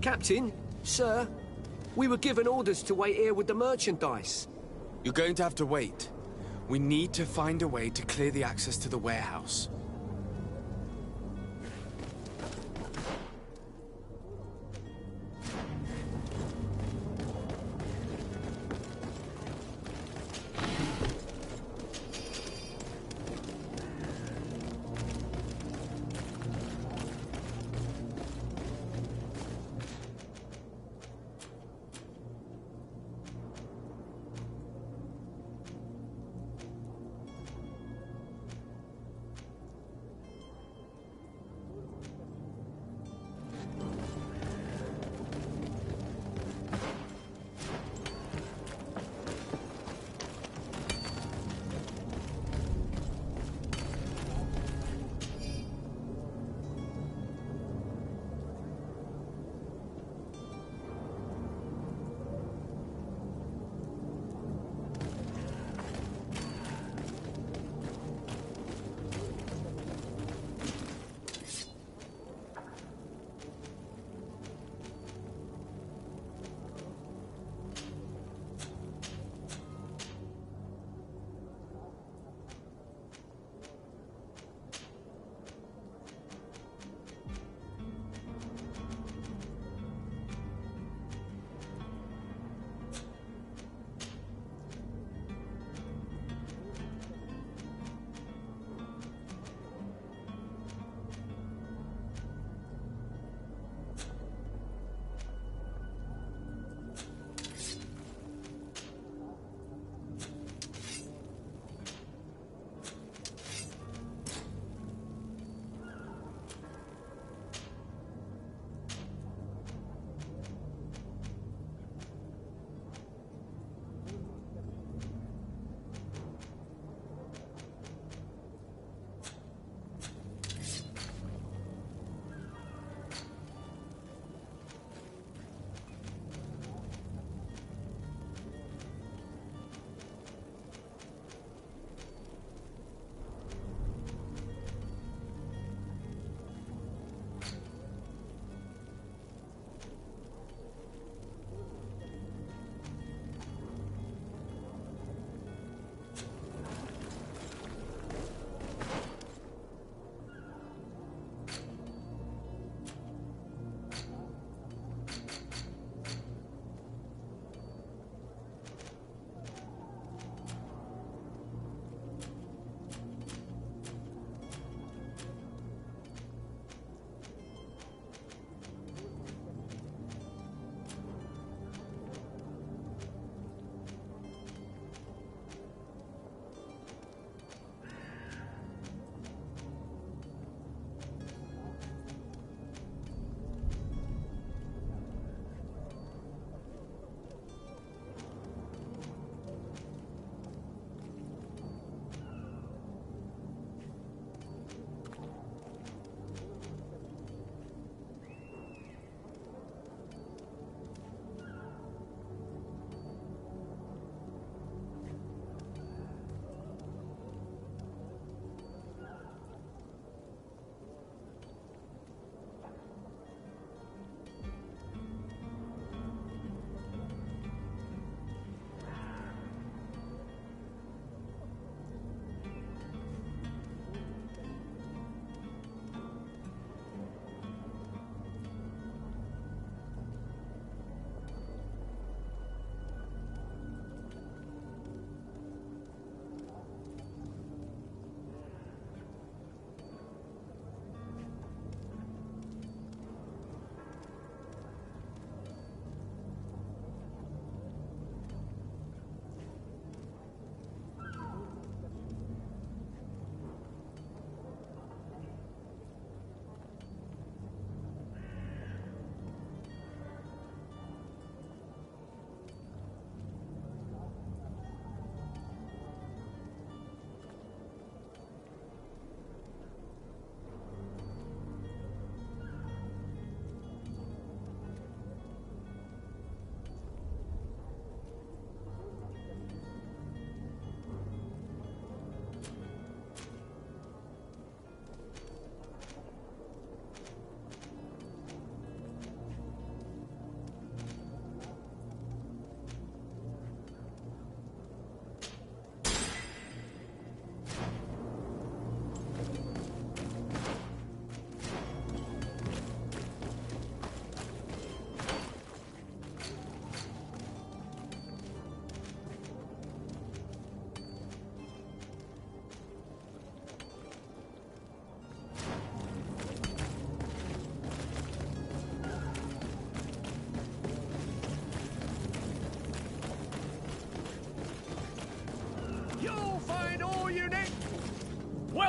Captain, sir, we were given orders to wait here with the merchandise. You're going to have to wait. We need to find a way to clear the access to the warehouse.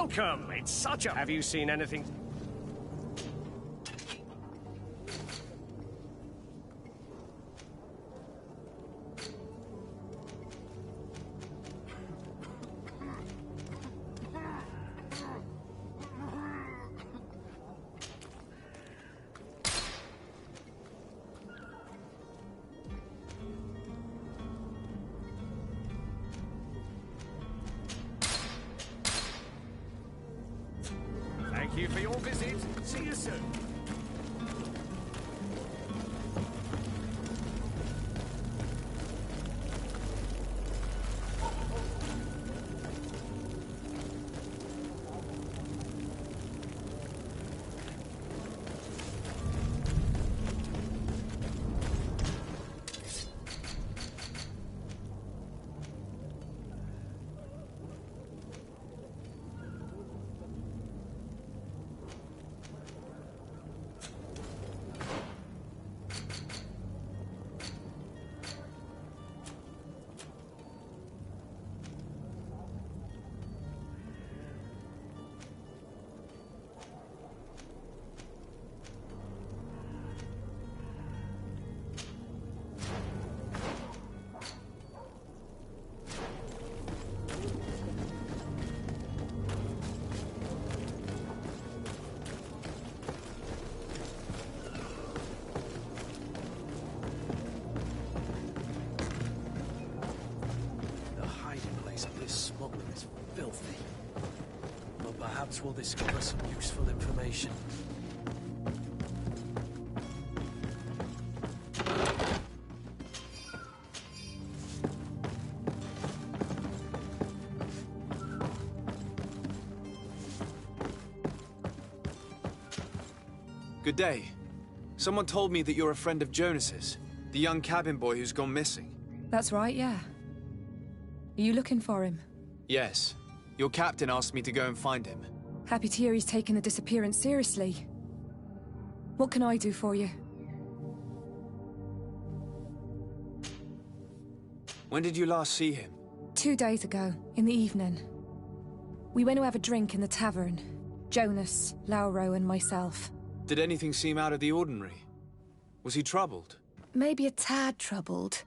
Welcome! It's such a... Have you seen anything? Thank you for your visit. See you soon. Perhaps we'll discover some useful information. Good day. Someone told me that you're a friend of Jonas's, the young cabin boy who's gone missing. That's right, yeah. Are you looking for him? Yes. Your captain asked me to go and find him. Happy to hear he's taken the disappearance seriously. What can I do for you? When did you last see him? 2 days ago, in the evening. We went to have a drink in the tavern. Jonas, Lauro and myself. Did anything seem out of the ordinary? Was he troubled? Maybe a tad troubled.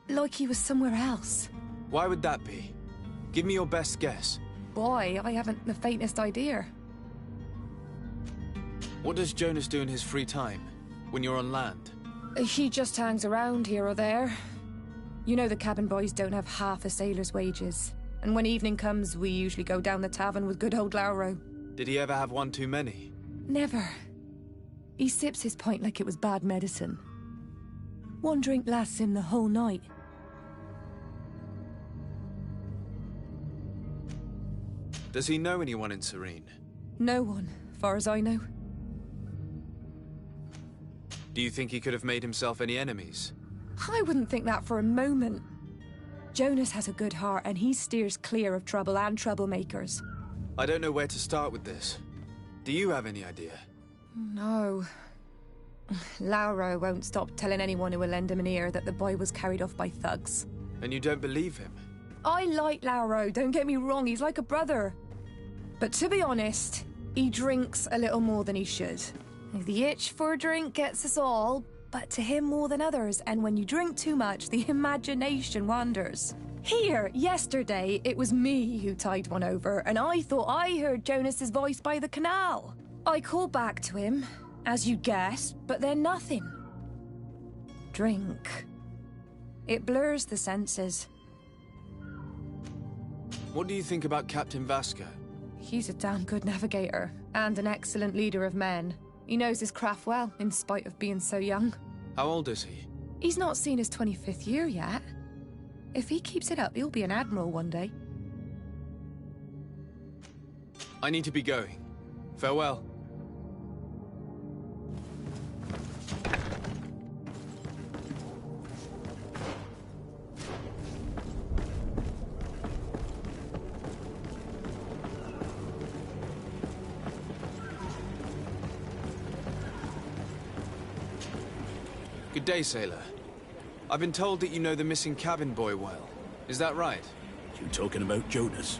Like he was somewhere else. Why would that be? Give me your best guess. Boy, I haven't the faintest idea. What does Jonas do in his free time, when you're on land? He just hangs around here or there. You know the cabin boys don't have half a sailor's wages. And when evening comes, we usually go down the tavern with good old Lauro. Did he ever have one too many? Never. He sips his pint like it was bad medicine. One drink lasts him the whole night. Does he know anyone in Serene? No one, far as I know. Do you think he could have made himself any enemies? I wouldn't think that for a moment. Jonas has a good heart and he steers clear of trouble and troublemakers. I don't know where to start with this. Do you have any idea? No. Lauro won't stop telling anyone who will lend him an ear that the boy was carried off by thugs. And you don't believe him? I like Lauro, don't get me wrong, he's like a brother. But to be honest, he drinks a little more than he should. The itch for a drink gets us all, but to him more than others, and when you drink too much, the imagination wanders. Here, yesterday, it was me who tied one over, and I thought I heard Jonas's voice by the canal. I called back to him, as you guessed, but then nothing. Drink. It blurs the senses. What do you think about Captain Vasco? He's a damn good navigator, and an excellent leader of men. He knows his craft well, in spite of being so young. How old is he? He's not seen his 25th year yet. If he keeps it up, he'll be an admiral one day. I need to be going. Farewell. Good day, sailor. I've been told that you know the missing cabin boy well. Is that right? You talking about Jonas?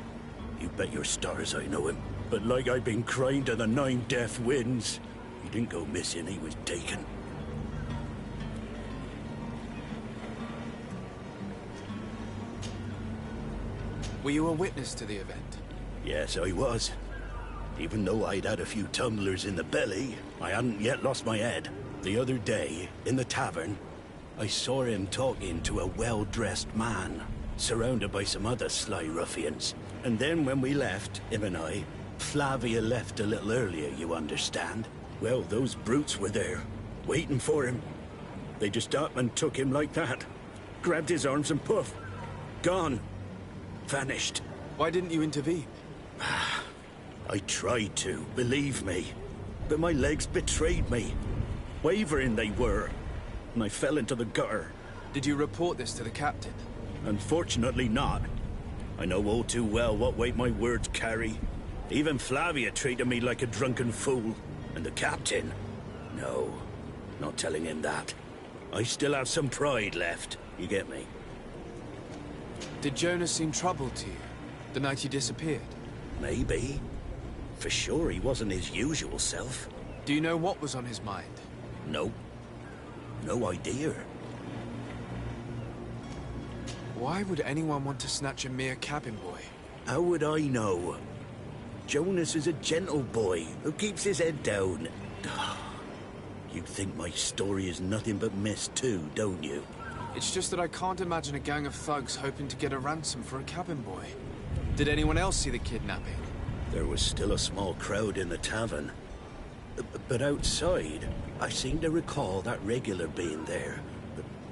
You bet your stars I know him. But like I've been crying to the 9 death winds, he didn't go missing, he was taken. Were you a witness to the event? Yes, I was. Even though I'd had a few tumblers in the belly, I hadn't yet lost my head. The other day, in the tavern, I saw him talking to a well-dressed man, surrounded by some other sly ruffians. And then when we left, him and I, Flavia left a little earlier, you understand? Well, those brutes were there, waiting for him. They just up and took him like that. Grabbed his arms and poof. Gone. Vanished. Why didn't you intervene? I tried to, believe me. But my legs betrayed me. Wavering they were. And I fell into the gutter. Did you report this to the captain? Unfortunately not. I know all too well what weight my words carry. Even Flavia treated me like a drunken fool. And the captain? No, not telling him that. I still have some pride left, you get me? Did Jonas seem troubled to you, the night he disappeared? Maybe. For sure he wasn't his usual self. Do you know what was on his mind? No. No idea. Why would anyone want to snatch a mere cabin boy? How would I know? Jonas is a gentle boy who keeps his head down. You think my story is nothing but mist too, don't you? It's just that I can't imagine a gang of thugs hoping to get a ransom for a cabin boy. Did anyone else see the kidnapping? There was still a small crowd in the tavern. But outside, I seem to recall that regular being there.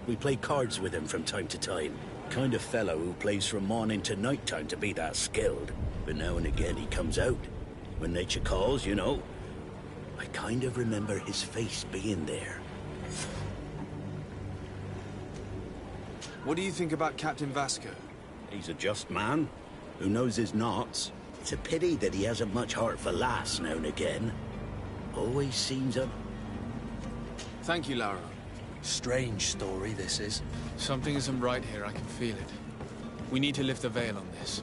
We play cards with him from time to time. Kind of fellow who plays from morning to night time to be that skilled. But now and again he comes out. When nature calls, you know. I kind of remember his face being there. What do you think about Captain Vasco? He's a just man, who knows his knots. It's a pity that he hasn't much heart for lass now and again. Always seems a... Thank you, Laura. Strange story, this is. Something isn't right here, I can feel it. We need to lift the veil on this.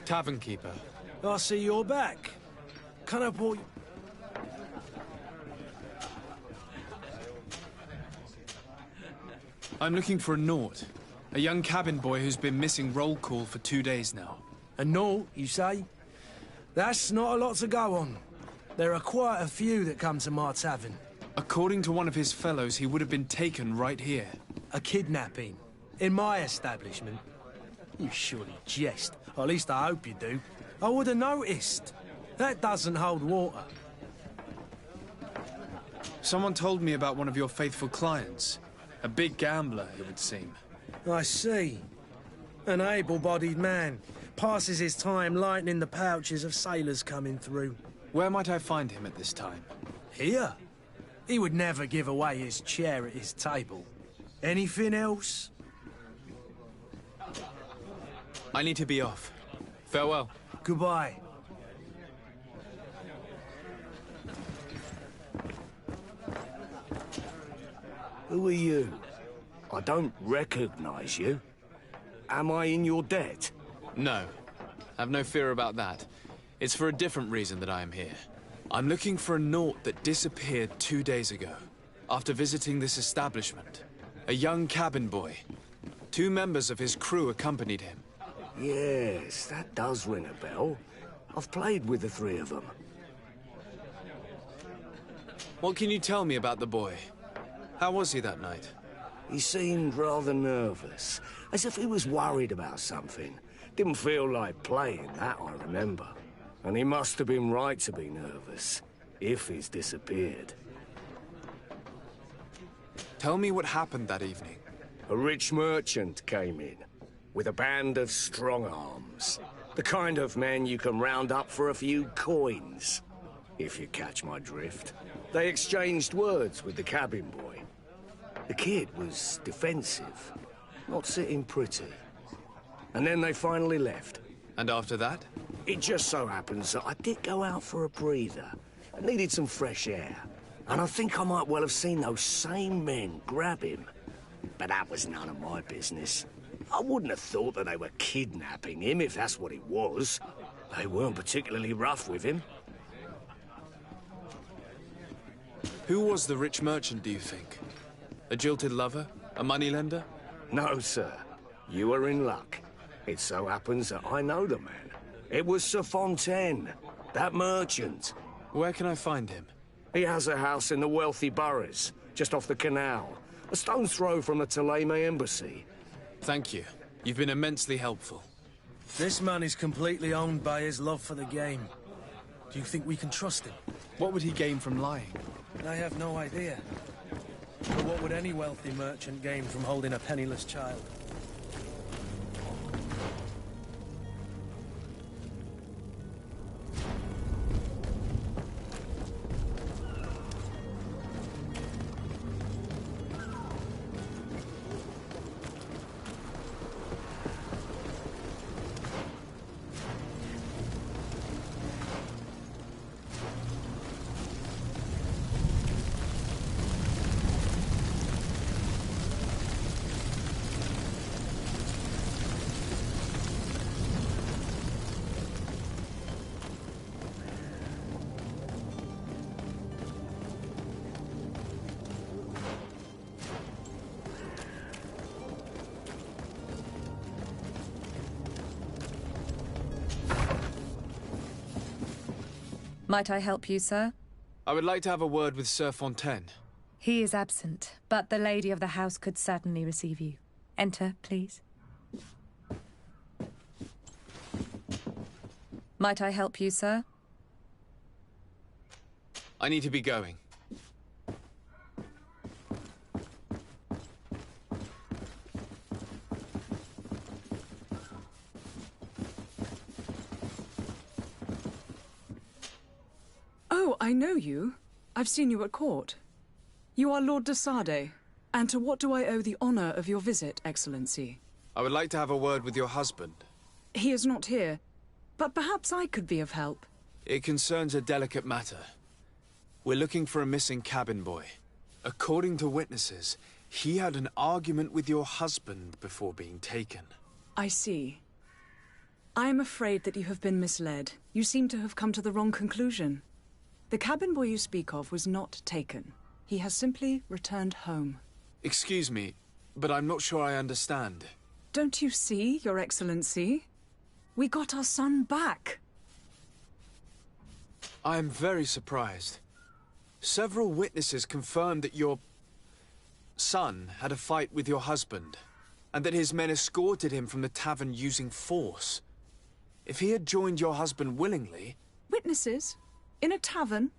Tavern keeper. I see you're back. Can I pour you... I'm looking for a Nort. A young cabin boy who's been missing roll call for 2 days now. A Nort, you say? That's not a lot to go on. There are quite a few that come to my tavern. According to one of his fellows, he would have been taken right here. A kidnapping? In my establishment? You surely jest. Or at least I hope you do. I would have noticed. That doesn't hold water. Someone told me about one of your faithful clients. A big gambler, it would seem. I see. An able-bodied man. Passes his time lightening the pouches of sailors coming through. Where might I find him at this time? Here? He would never give away his chair at his table. Anything else? I need to be off. Farewell. Goodbye. Who are you? I don't recognize you. Am I in your debt? No. Have no fear about that. It's for a different reason that I am here. I'm looking for a Nort that disappeared 2 days ago, after visiting this establishment. A young cabin boy. 2 members of his crew accompanied him. Yes, that does ring a bell. I've played with the 3 of them. What can you tell me about the boy? How was he that night? He seemed rather nervous, as if he was worried about something. Didn't feel like playing, that I remember. And he must have been right to be nervous, if he's disappeared. Tell me what happened that evening. A rich merchant came in, with a band of strong arms. The kind of men you can round up for a few coins, if you catch my drift. They exchanged words with the cabin boy. The kid was defensive, not sitting pretty. And then they finally left. And after that? It just so happens that I did go out for a breather. I needed some fresh air. And I think I might well have seen those same men grab him. But that was none of my business. I wouldn't have thought that they were kidnapping him, if that's what it was. They weren't particularly rough with him. Who was the rich merchant, do you think? A jilted lover? A moneylender? No, sir. You are in luck. It so happens that I know the man. It was Sir Fontaine, that merchant. Where can I find him? He has a house in the wealthy boroughs, just off the canal. A stone's throw from the Theleme embassy. Thank you. You've been immensely helpful. This man is completely owned by his love for the game. Do you think we can trust him? What would he gain from lying? I have no idea. But what would any wealthy merchant gain from holding a penniless child? Might I help you, sir? I would like to have a word with Sir Fontaine. He is absent, but the lady of the house could certainly receive you. Enter, please. Might I help you, sir? I need to be going. Oh, I know you. I've seen you at court. You are Lord de Sade. And to what do I owe the honor of your visit, Excellency? I would like to have a word with your husband. He is not here, but perhaps I could be of help. It concerns a delicate matter. We're looking for a missing cabin boy. According to witnesses, he had an argument with your husband before being taken. I see. I am afraid that you have been misled. You seem to have come to the wrong conclusion. The cabin boy you speak of was not taken. He has simply returned home. Excuse me, but I'm not sure I understand. Don't you see, Your Excellency? We got our son back. I am very surprised. Several witnesses confirmed that your son had a fight with your husband, and that his men escorted him from the tavern using force. If he had joined your husband willingly... Witnesses? In a tavern?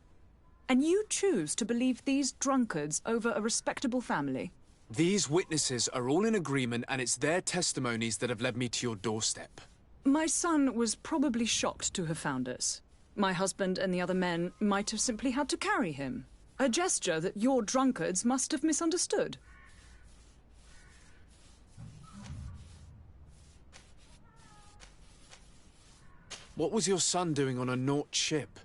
And you choose to believe these drunkards over a respectable family? These witnesses are all in agreement, and it's their testimonies that have led me to your doorstep. My son was probably shocked to have found us. My husband and the other men might have simply had to carry him. A gesture that your drunkards must have misunderstood. What was your son doing on a Naut ship?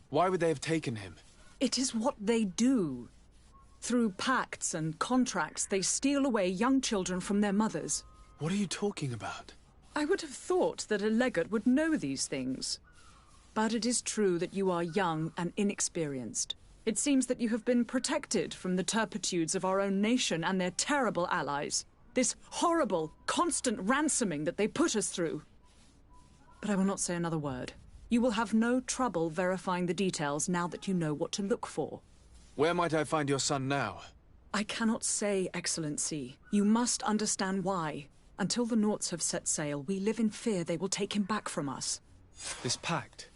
Why would they have taken him? It is what they do. Through pacts and contracts, they steal away young children from their mothers. What are you talking about? I would have thought that a legate would know these things. But it is true that you are young and inexperienced. It seems that you have been protected from the turpitudes of our own nation and their terrible allies. This horrible, constant ransoming that they put us through. But I will not say another word. You will have no trouble verifying the details now that you know what to look for. Where might I find your son now? I cannot say, Excellency. You must understand why. Until the Nauts have set sail, we live in fear they will take him back from us. This pact?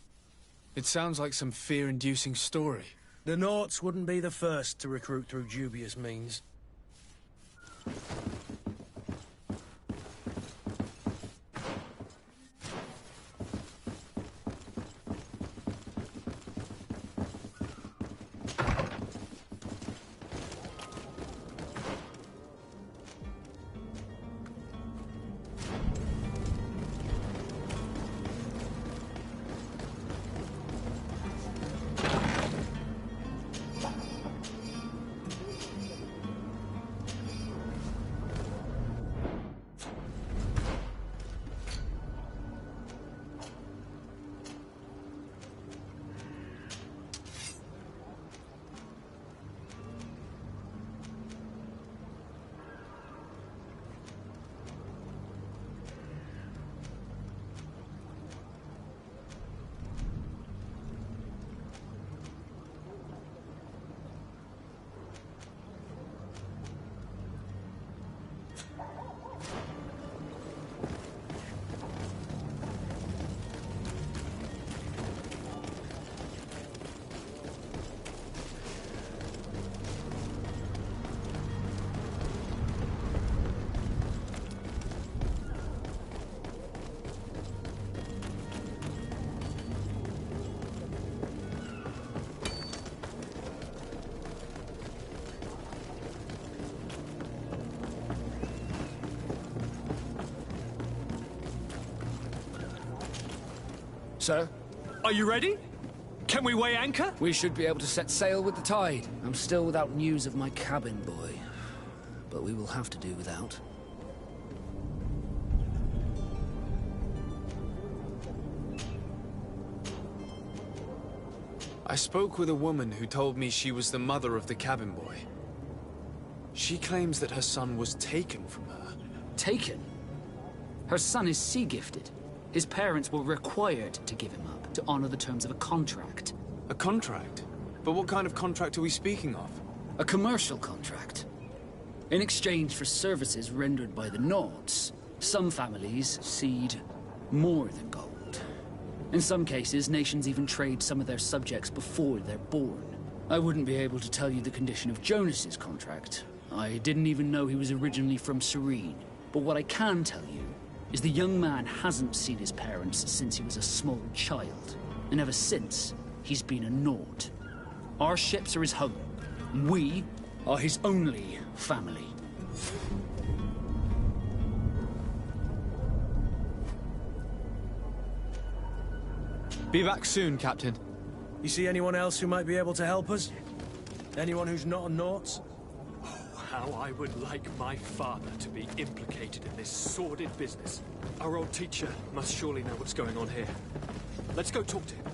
It sounds like some fear-inducing story. The Nauts wouldn't be the first to recruit through dubious means. Sir? Are you ready? Can we weigh anchor? We should be able to set sail with the tide. I'm still without news of my cabin boy. But we will have to do without. I spoke with a woman who told me she was the mother of the cabin boy. She claims that her son was taken from her. Taken? Her son is sea-gifted. His parents were required to give him up, to honor the terms of a contract. A contract? But what kind of contract are we speaking of? A commercial contract. In exchange for services rendered by the Nords, some families cede more than gold. In some cases, nations even trade some of their subjects before they're born. I wouldn't be able to tell you the condition of Jonas's contract. I didn't even know he was originally from Serene. But what I can tell you is the young man hasn't seen his parents since he was a small child. And ever since, he's been a Nord. Our ships are his home. We are his only family. Be back soon, Captain. You see anyone else who might be able to help us? Anyone who's not a Naut? How I would like my father to be implicated in this sordid business. Our old teacher must surely know what's going on here. Let's go talk to him.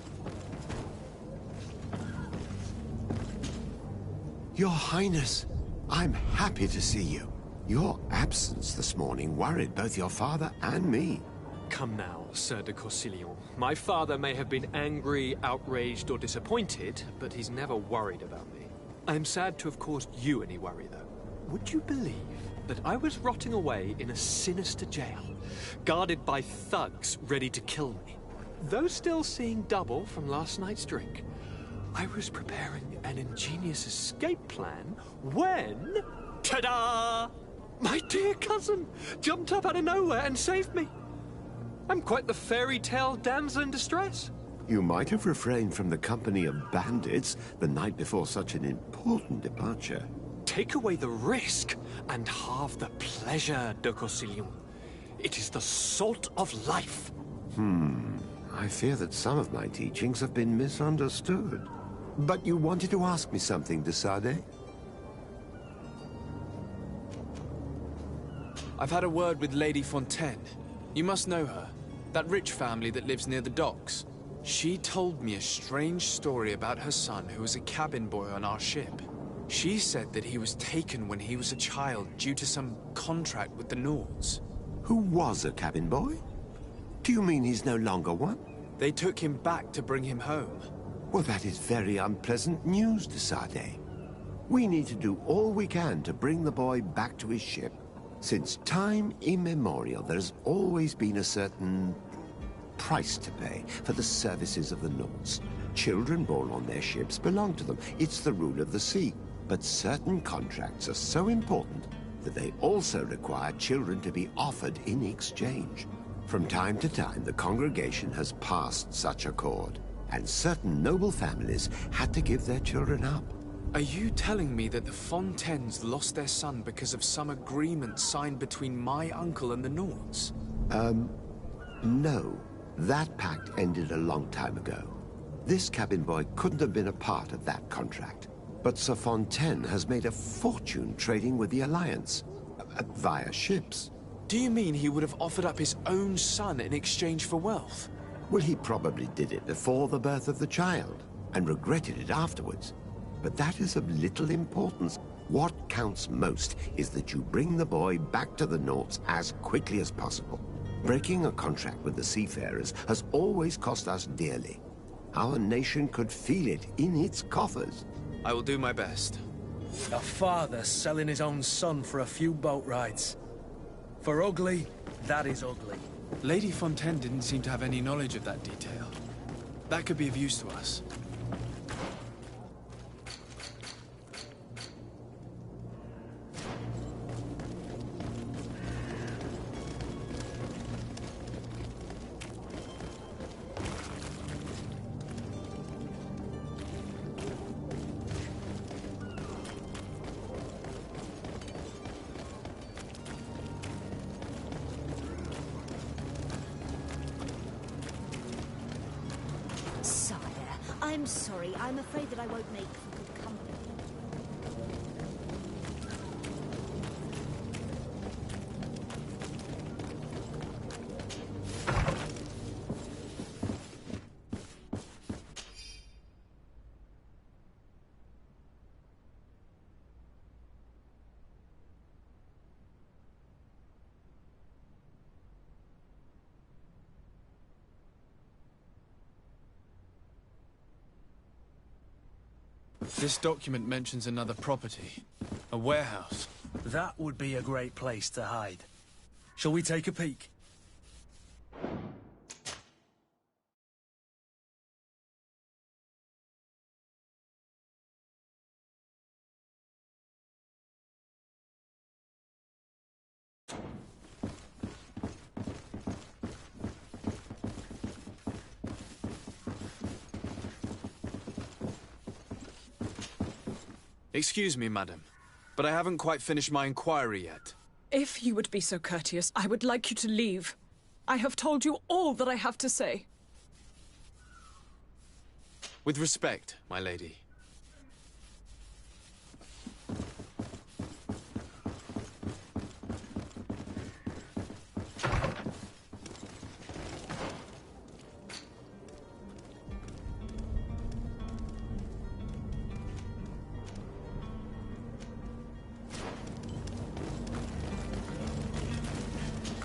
Your Highness, I'm happy to see you. Your absence this morning worried both your father and me. Come now, Sir de Corsillon. My father may have been angry, outraged, or disappointed, but he's never worried about me. I'm sad to have caused you any worry, though. Would you believe that I was rotting away in a sinister jail, guarded by thugs ready to kill me? Though still seeing double from last night's drink, I was preparing an ingenious escape plan when... ta-da! My dear cousin jumped up out of nowhere and saved me. I'm quite the fairy tale damsel in distress. You might have refrained from the company of bandits the night before such an important departure. Take away the risk and halve the pleasure, de Corsillon. It is the salt of life. I fear that some of my teachings have been misunderstood. But you wanted to ask me something, de Sade? I've had a word with Lady Fontaine. You must know her. That rich family that lives near the docks. She told me a strange story about her son who was a cabin boy on our ship. She said that he was taken when he was a child due to some contract with the Nords. Who was a cabin boy? Do you mean he's no longer one? They took him back to bring him home. Well, that is very unpleasant news, de Sade. We need to do all we can to bring the boy back to his ship. Since time immemorial, there's always been a certain price to pay for the services of the Nords. Children born on their ships belong to them. It's the rule of the sea. But certain contracts are so important that they also require children to be offered in exchange. From time to time, the congregation has passed such accord, and certain noble families had to give their children up. Are you telling me that the Fontaines lost their son because of some agreement signed between my uncle and the Nords? No. That pact ended a long time ago. This cabin boy couldn't have been a part of that contract. But Sir Fontaine has made a fortune trading with the Alliance, via ships. Do you mean he would have offered up his own son in exchange for wealth? Well, he probably did it before the birth of the child, and regretted it afterwards. But that is of little importance. What counts most is that you bring the boy back to the Nords as quickly as possible. Breaking a contract with the seafarers has always cost us dearly. Our nation could feel it in its coffers. I will do my best. A father selling his own son for a few boat rides. For ugly, that is ugly. Lady Fontaine didn't seem to have any knowledge of that detail. That could be of use to us. sorry. I'm afraid that I won't make for good company. This document mentions another property. A warehouse. That would be a great place to hide. Shall we take a peek? Excuse me, madam, but I haven't quite finished my inquiry yet. If you would be so courteous, I would like you to leave. I have told you all that I have to say. With respect, my lady.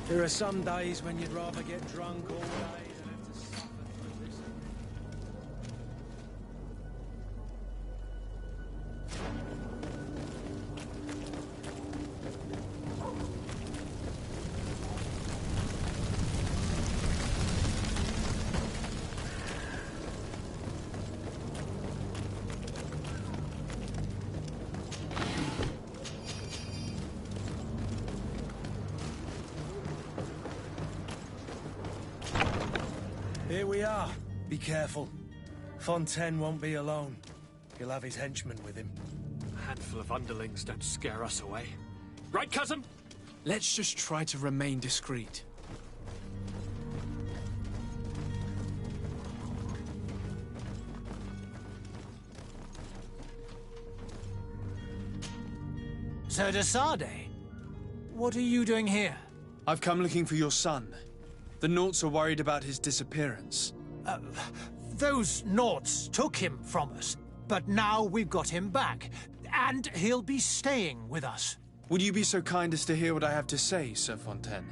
There are some days when you'd rather get drunk all day than have to suffer through this. Here we are. Be careful. Fontaine won't be alone. He'll have his henchmen with him. A handful of underlings don't scare us away. Right, cousin? Let's just try to remain discreet. Sir de Sade, what are you doing here? I've come looking for your son. The Naughts are worried about his disappearance. Those Naughts took him from us, but now we've got him back, and he'll be staying with us. Would you be so kind as to hear what I have to say, Sir Fontaine?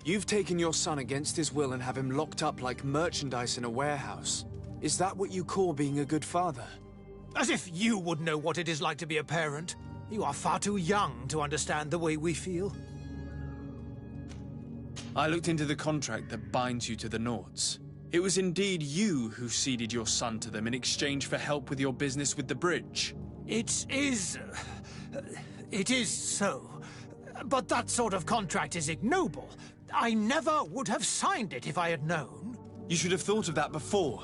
You've taken your son against his will and have him locked up like merchandise in a warehouse. Is that what you call being a good father? As if you would know what it is like to be a parent. You are far too young to understand the way we feel. I looked into the contract that binds you to the Naughts. It was indeed you who ceded your son to them in exchange for help with your business with the bridge. It is so. But that sort of contract is ignoble. I never would have signed it if I had known. You should have thought of that before.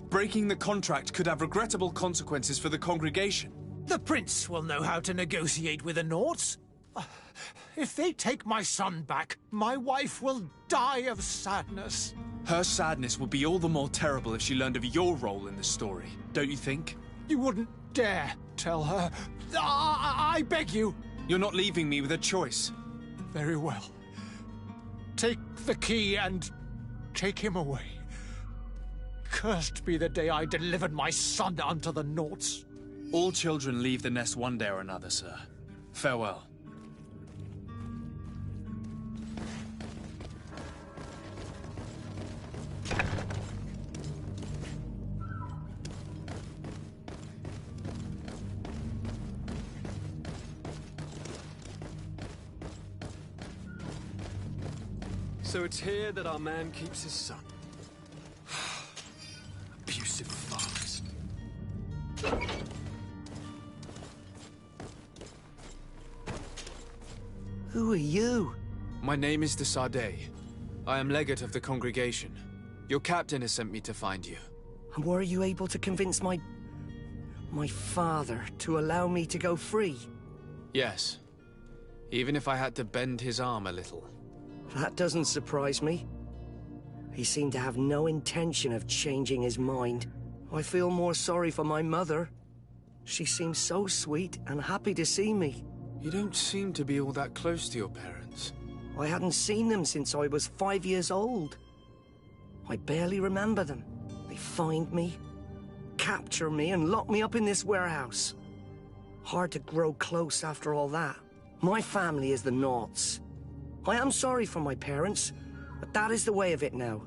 Breaking the contract could have regrettable consequences for the congregation. The prince will know how to negotiate with the Naughts. If they take my son back, my wife will die of sadness. Her sadness would be all the more terrible if she learned of your role in the story, don't you think? You wouldn't dare tell her. I beg you. You're not leaving me with a choice. Very well. Take the key and take him away. Cursed be the day I delivered my son unto the Naughts. All children leave the nest one day or another, sir. Farewell. So it's here that our man keeps his son. Abusive fathers. Who are you? My name is de Sade. I am legate of the congregation. Your captain has sent me to find you. And were you able to convince my father to allow me to go free? Yes. Even if I had to bend his arm a little. That doesn't surprise me. He seemed to have no intention of changing his mind. I feel more sorry for my mother. She seemed so sweet and happy to see me. You don't seem to be all that close to your parents. I hadn't seen them since I was 5 years old. I barely remember them. They find me, capture me, and lock me up in this warehouse. Hard to grow close after all that. My family is the Naughts. I am sorry for my parents, but that is the way of it now.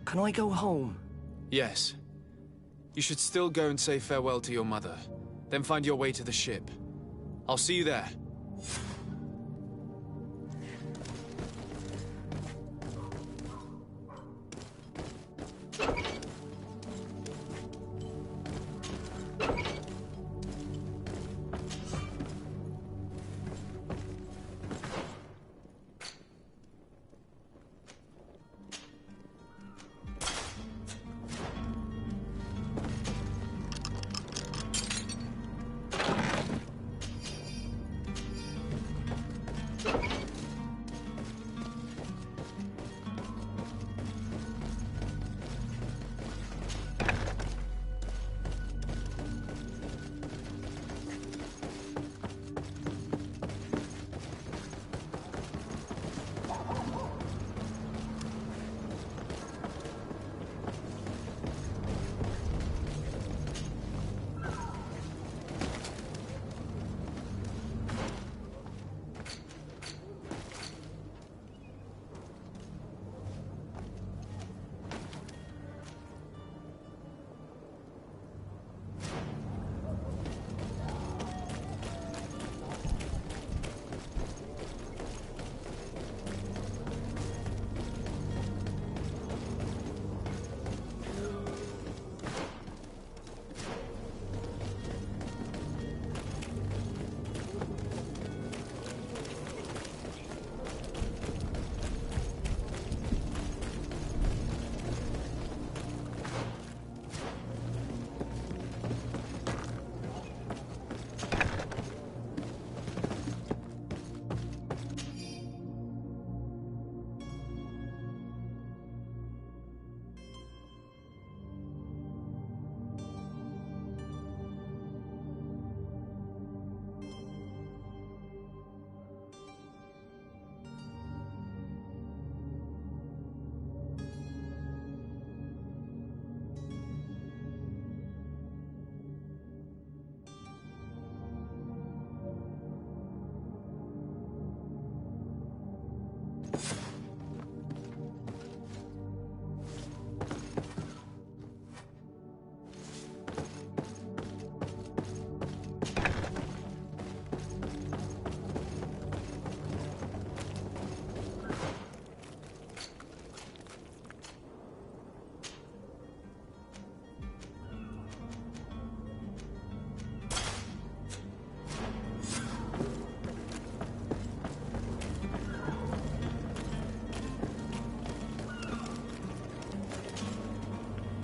Can I go home? Yes. You should still go and say farewell to your mother. Then find your way to the ship. I'll see you there.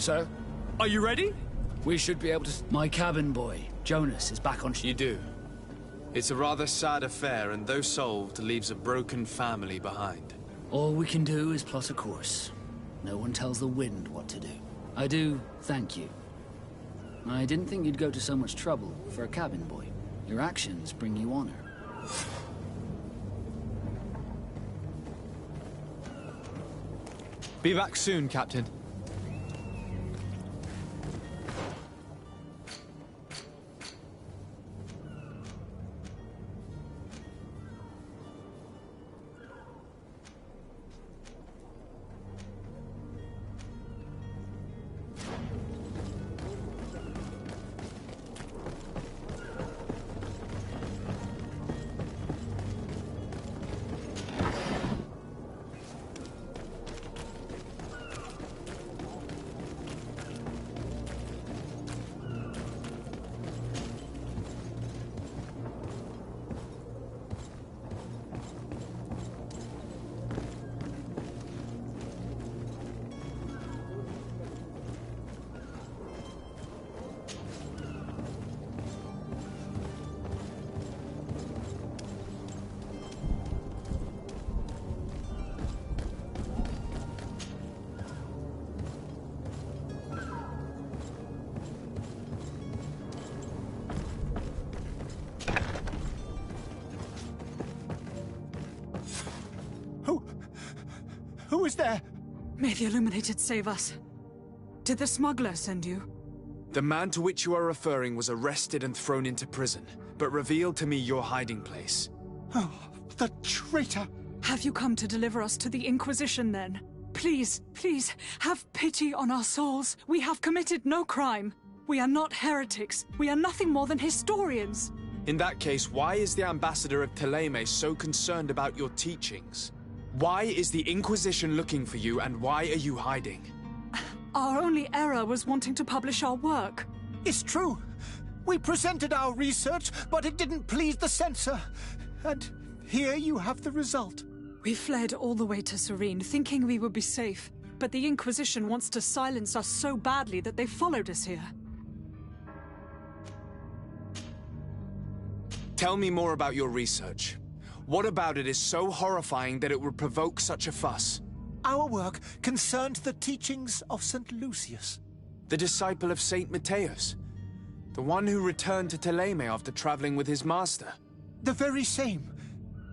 Sir? Are you ready? We should be able to... My cabin boy, Jonas, is back on... You do. It's a rather sad affair, and though solved, leaves a broken family behind. All we can do is plot a course. No one tells the wind what to do. I do thank you. I didn't think you'd go to so much trouble for a cabin boy. Your actions bring you honor. Be back soon, Captain. Who is there? May the Illuminated save us. Did the smuggler send you? The man to which you are referring was arrested and thrown into prison, but revealed to me your hiding place. Oh, the traitor! Have you come to deliver us to the Inquisition, then? Please, please, have pity on our souls. We have committed no crime. We are not heretics. We are nothing more than historians. In that case, why is the ambassador of Thélème so concerned about your teachings? Why is the Inquisition looking for you, and why are you hiding? Our only error was wanting to publish our work. It's true. We presented our research, but it didn't please the censor. And here you have the result. We fled all the way to Serene, thinking we would be safe. But the Inquisition wants to silence us so badly that they followed us here. Tell me more about your research. What about it is so horrifying that it would provoke such a fuss? Our work concerned the teachings of St. Lucius. The disciple of Saint Matthias? The one who returned to Thélème after traveling with his master? The very same.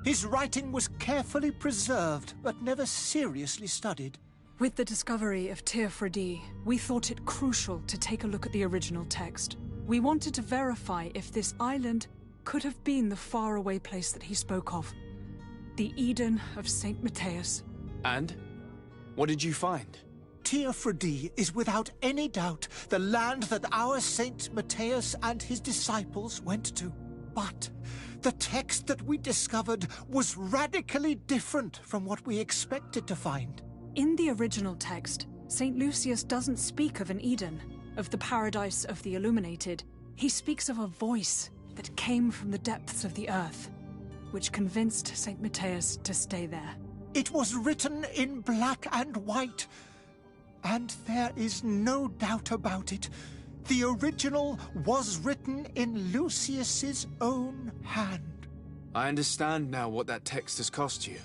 His writing was carefully preserved, but never seriously studied. With the discovery of Teofredi, we thought it crucial to take a look at the original text. We wanted to verify if this island could have been the faraway place that he spoke of. The Eden of Saint Matthias. And? What did you find? Teofredi is without any doubt the land that our Saint Matthias and his disciples went to. But the text that we discovered was radically different from what we expected to find. In the original text, St. Lucius doesn't speak of an Eden, of the paradise of the Illuminated. He speaks of a voice that came from the depths of the earth, which convinced St. Matthias to stay there. It was written in black and white, and there is no doubt about it. The original was written in Lucius's own hand. I understand now what that text has cost you.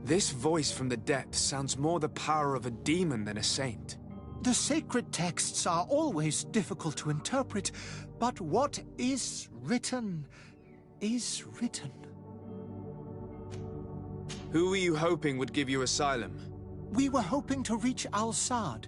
This voice from the depths sounds more the power of a demon than a saint. The sacred texts are always difficult to interpret, but what is written is written. Who were you hoping would give you asylum? We were hoping to reach Al-Sad.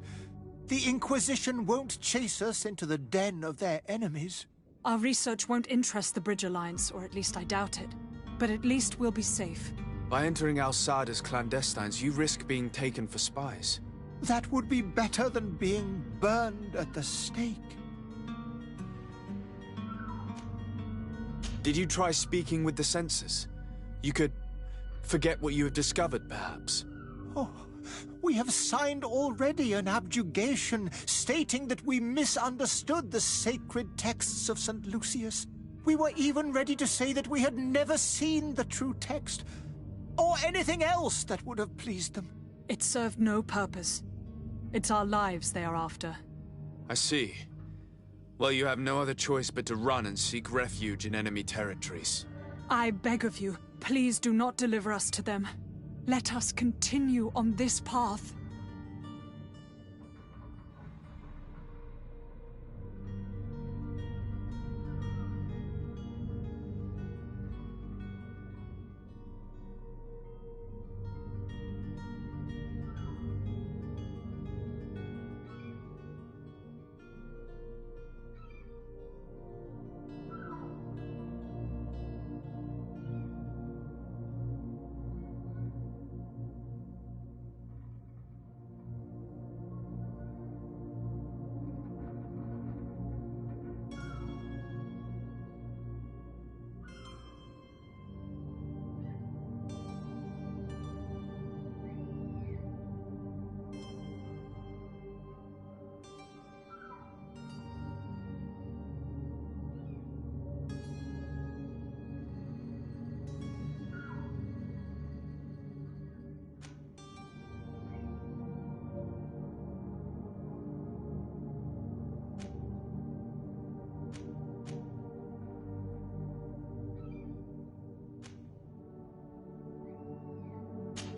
The Inquisition won't chase us into the den of their enemies. Our research won't interest the Bridge Alliance, or at least I doubt it. But at least we'll be safe. By entering Al-Sad as clandestines, you risk being taken for spies. That would be better than being burned at the stake. Did you try speaking with the censors? You could forget what you have discovered, perhaps. Oh, we have signed already an abjugation stating that we misunderstood the sacred texts of St. Lucius. We were even ready to say that we had never seen the true text, or anything else that would have pleased them. It served no purpose. It's our lives they are after. I see. Well, you have no other choice but to run and seek refuge in enemy territories. I beg of you, please do not deliver us to them. Let us continue on this path.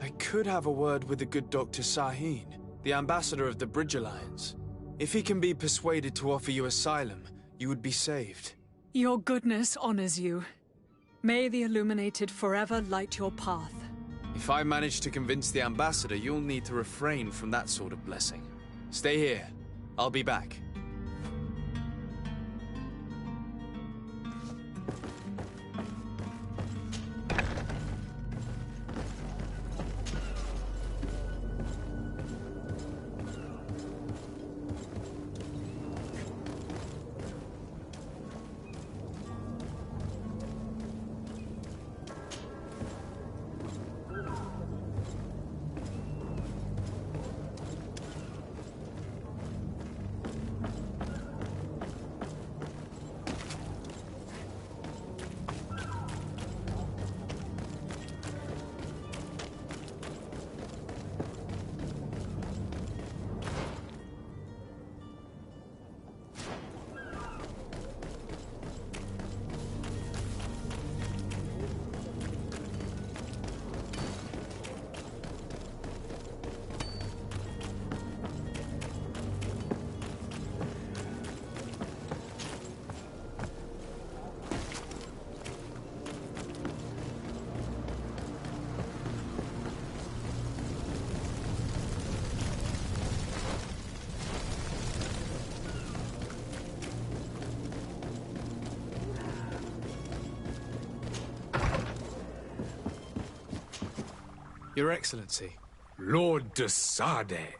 I could have a word with the good Dr. Sahin, the ambassador of the Bridge Alliance. If he can be persuaded to offer you asylum, you would be saved. Your goodness honors you. May the Illuminated forever light your path. If I manage to convince the ambassador, you'll need to refrain from that sort of blessing. Stay here. I'll be back. Your Excellency. Lord de Sade.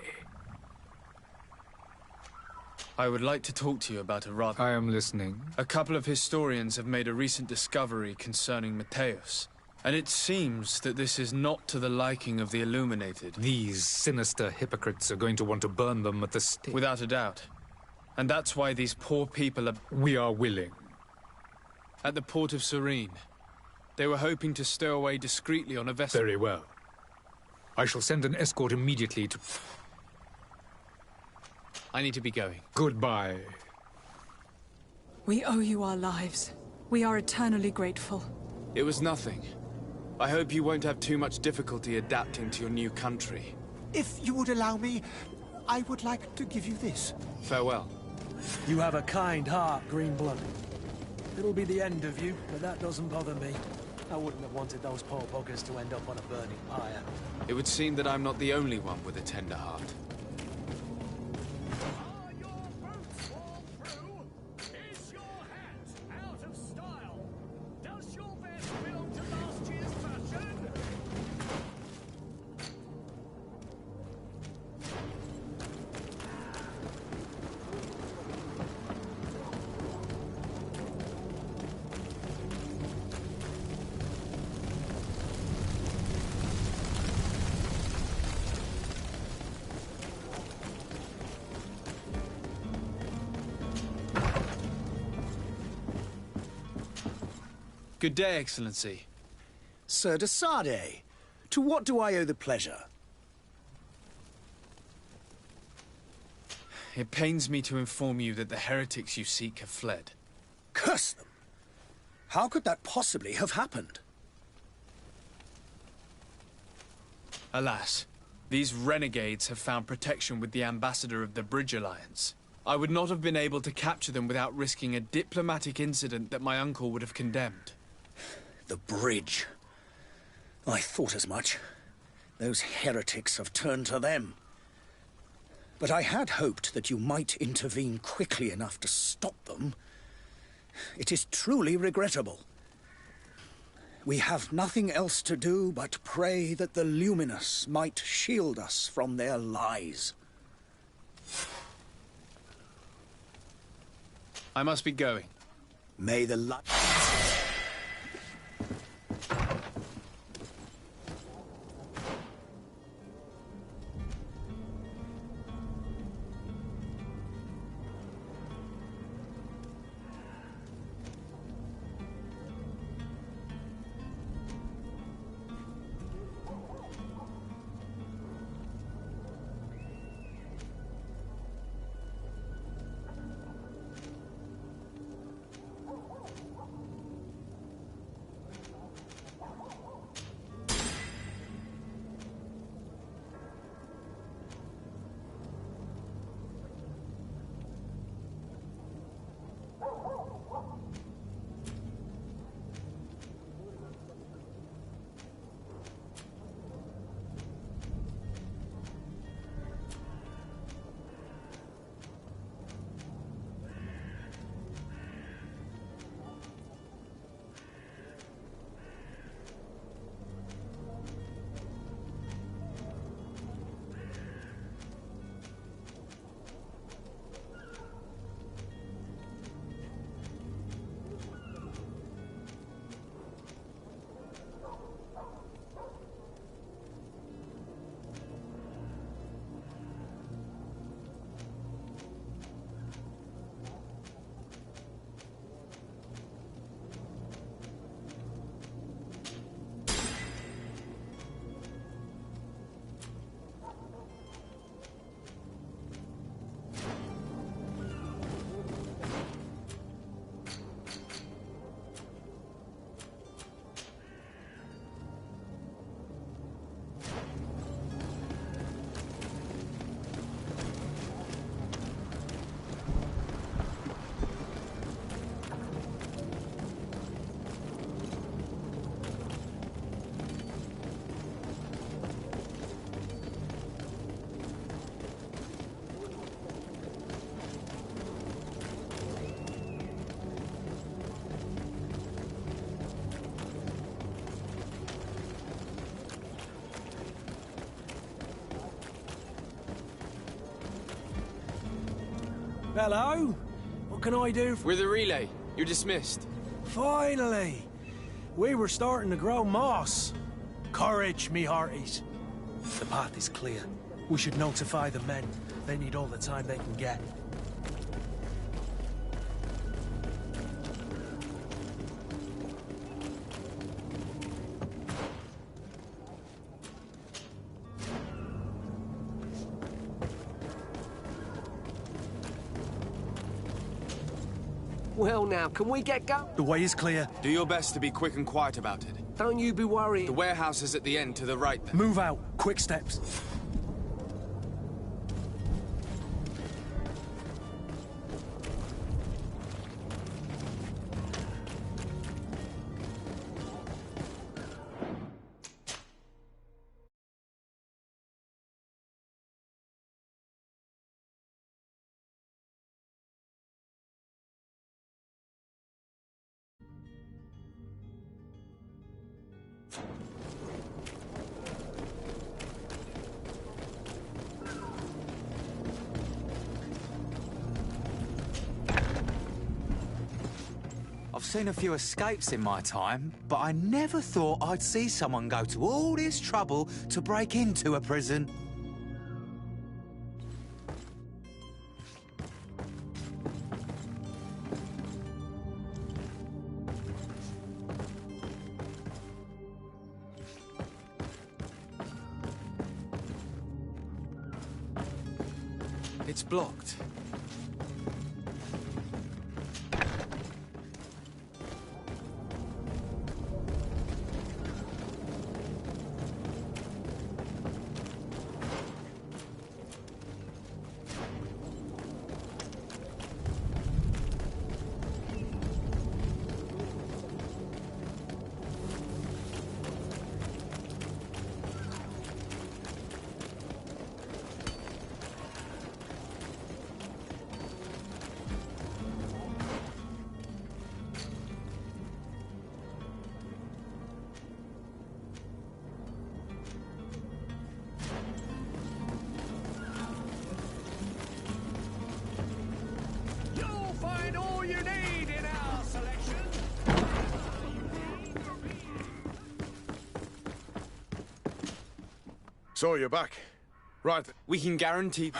I would like to talk to you about a rather... I am listening. A couple of historians have made a recent discovery concerning Mateus, and it seems that this is not to the liking of the Illuminated. These sinister hypocrites are going to want to burn them at the stake. Without a doubt. And that's why these poor people are... We are willing. At the port of Serene. They were hoping to stow away discreetly on a vessel. Very well. I shall send an escort immediately to... I need to be going. Goodbye. We owe you our lives. We are eternally grateful. It was nothing. I hope you won't have too much difficulty adapting to your new country. If you would allow me, I would like to give you this. Farewell. You have a kind heart, Greenblood. It'll be the end of you, but that doesn't bother me. I wouldn't have wanted those poor buggers to end up on a burning pyre. It would seem that I'm not the only one with a tender heart. Are your boots worn through? Is your hat out of style? Does your vest belong to last year's fashion? Good day, Excellency. Sir de Sade, to what do I owe the pleasure? It pains me to inform you that the heretics you seek have fled. Curse them! How could that possibly have happened? Alas, these renegades have found protection with the ambassador of the Bridge Alliance. I would not have been able to capture them without risking a diplomatic incident that my uncle would have condemned. The bridge. I thought as much. Those heretics have turned to them. But I had hoped that you might intervene quickly enough to stop them. It is truly regrettable. We have nothing else to do but pray that the Luminous might shield us from their lies. I must be going. May the light... Hello? What can I do for... We're the relay. You're dismissed. Finally! We were starting to grow moss. Courage, me hearties. The path is clear. We should notify the men. They need all the time they can get. Well now, can we get going? The way is clear. Do your best to be quick and quiet about it. Don't you be worried. The warehouse is at the end to the right there. Move out. Quick steps. I've seen a few escapes in my time, but I never thought I'd see someone go to all this trouble to break into a prison. It's blocked. Find all you need in our selection. So you're back. Right. We can guarantee...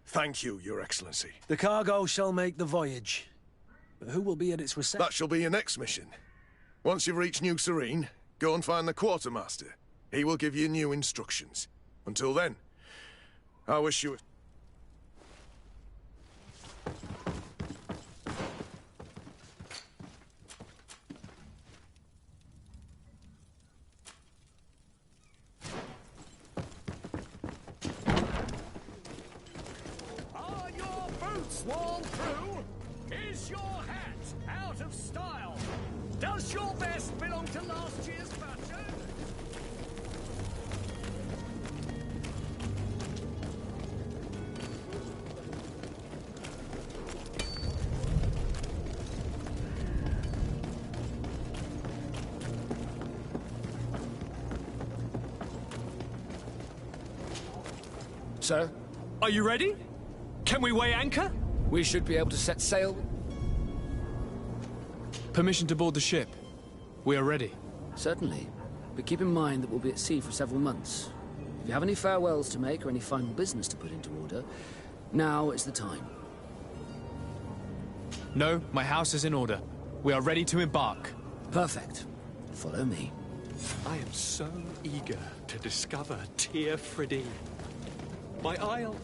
Thank you, Your Excellency. The cargo shall make the voyage. But who will be at its reception? That shall be your next mission. Once you've reached New Serene, go and find the quartermaster. He will give you new instructions. Until then, I wish you... Are your boots worn through? Is your hat out of style? Does your vest belong to last year's fashion? Sir? Are you ready? Can we weigh anchor? We should be able to set sail. Permission to board the ship. We are ready. Certainly. But keep in mind that we'll be at sea for several months. If you have any farewells to make or any final business to put into order, now is the time. No, my house is in order. We are ready to embark. Perfect. Follow me. I am so eager to discover Tir Frideen. My isle.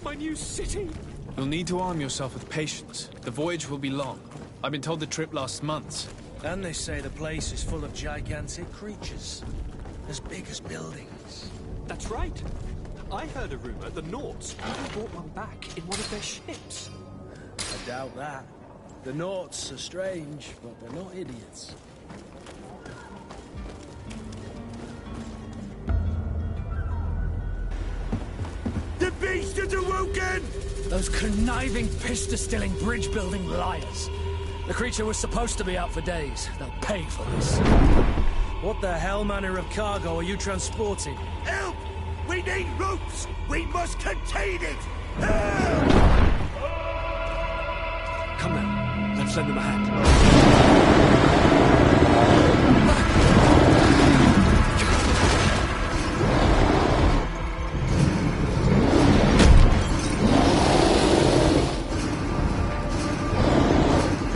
My new city. You'll need to arm yourself with patience. The voyage will be long. I've been told the trip lasts months. And they say the place is full of gigantic creatures. As big as buildings. That's right. I heard a rumor the Nauts even brought one back in one of their ships. I doubt that. The Nauts are strange, but they're not idiots. The beast is awoken! Those conniving, pista-stilling, bridge-building liars. The creature was supposed to be out for days. They'll pay for this. What the hell manner of cargo are you transporting? Help! We need ropes! We must contain it! Help! Come now, let's lend them a hand.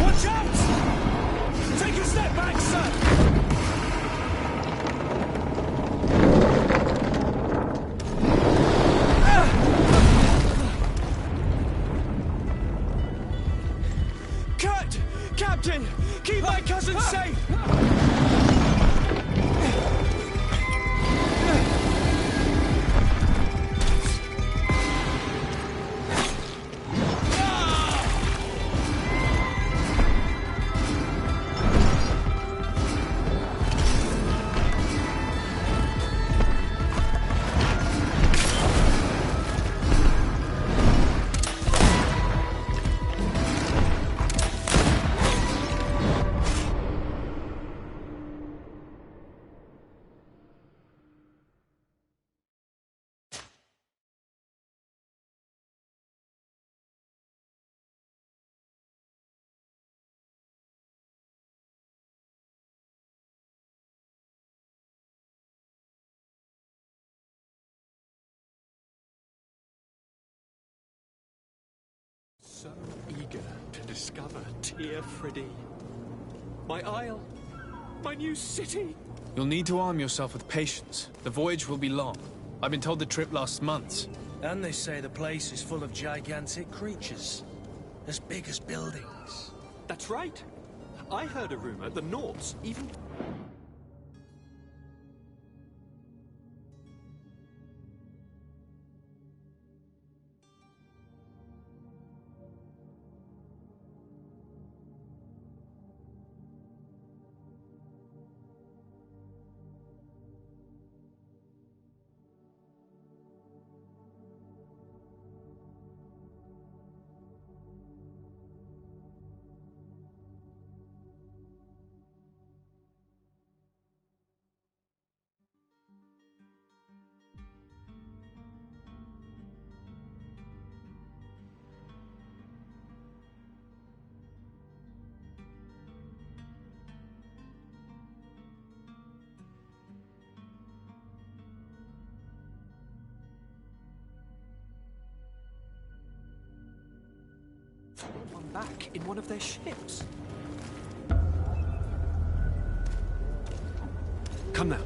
Watch out! Take a step back, sir! Cut! Captain! Keep my cousin safe! So eager to discover Tear Friddy. My isle, my new city. You'll need to arm yourself with patience. The voyage will be long. I've been told the trip lasts months. And they say the place is full of gigantic creatures. As big as buildings. That's right. I heard a rumor the Nauts even... one back in one of their ships. Come now.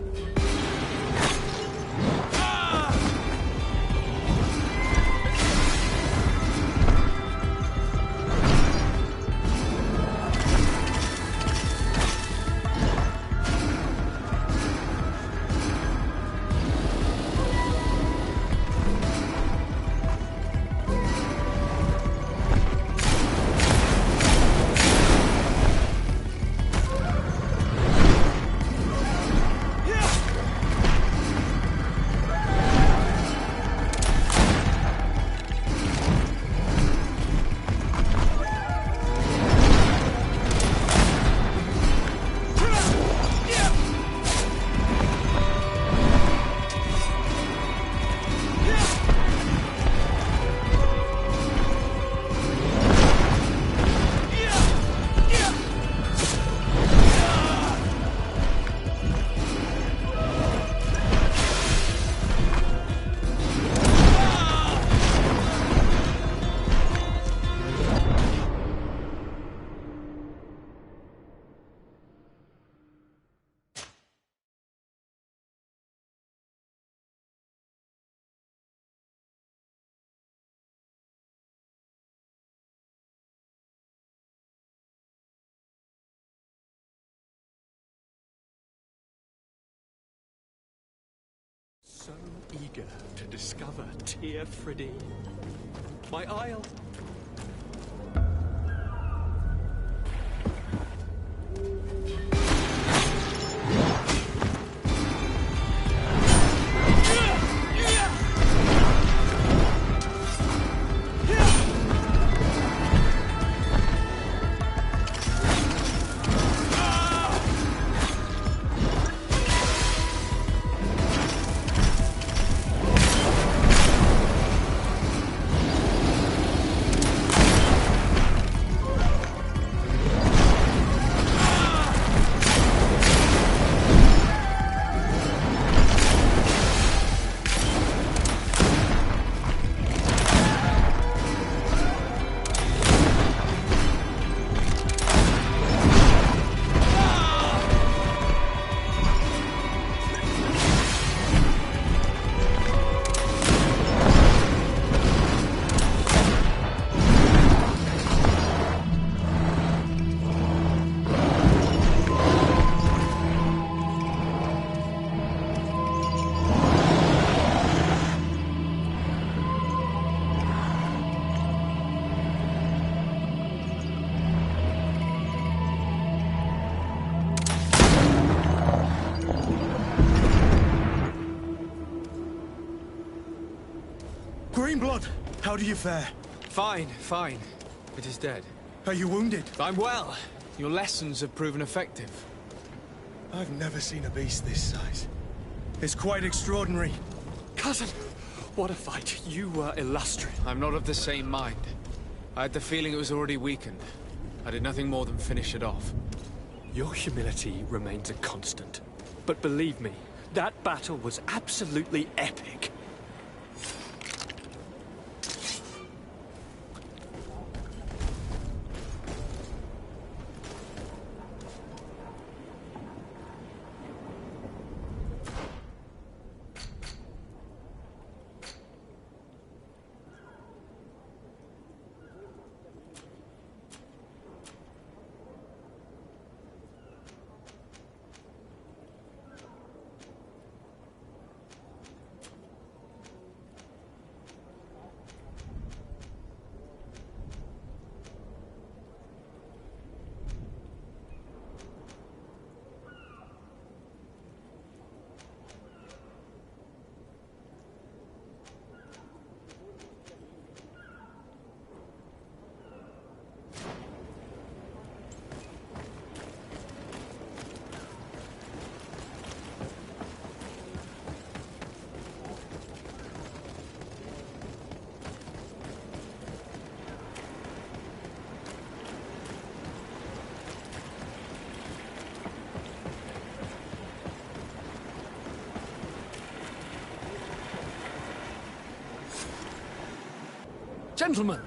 So eager to discover Tear Friddy. My isle. blood. How do you fare? Fine, fine. It is dead. Are you wounded? I'm well. Your lessons have proven effective. I've never seen a beast this size. It's quite extraordinary. Cousin, what a fight. You were illustrious. I'm not of the same mind. I had the feeling it was already weakened. I did nothing more than finish it off. Your humility remains a constant. But believe me, that battle was absolutely epic. Gentlemen!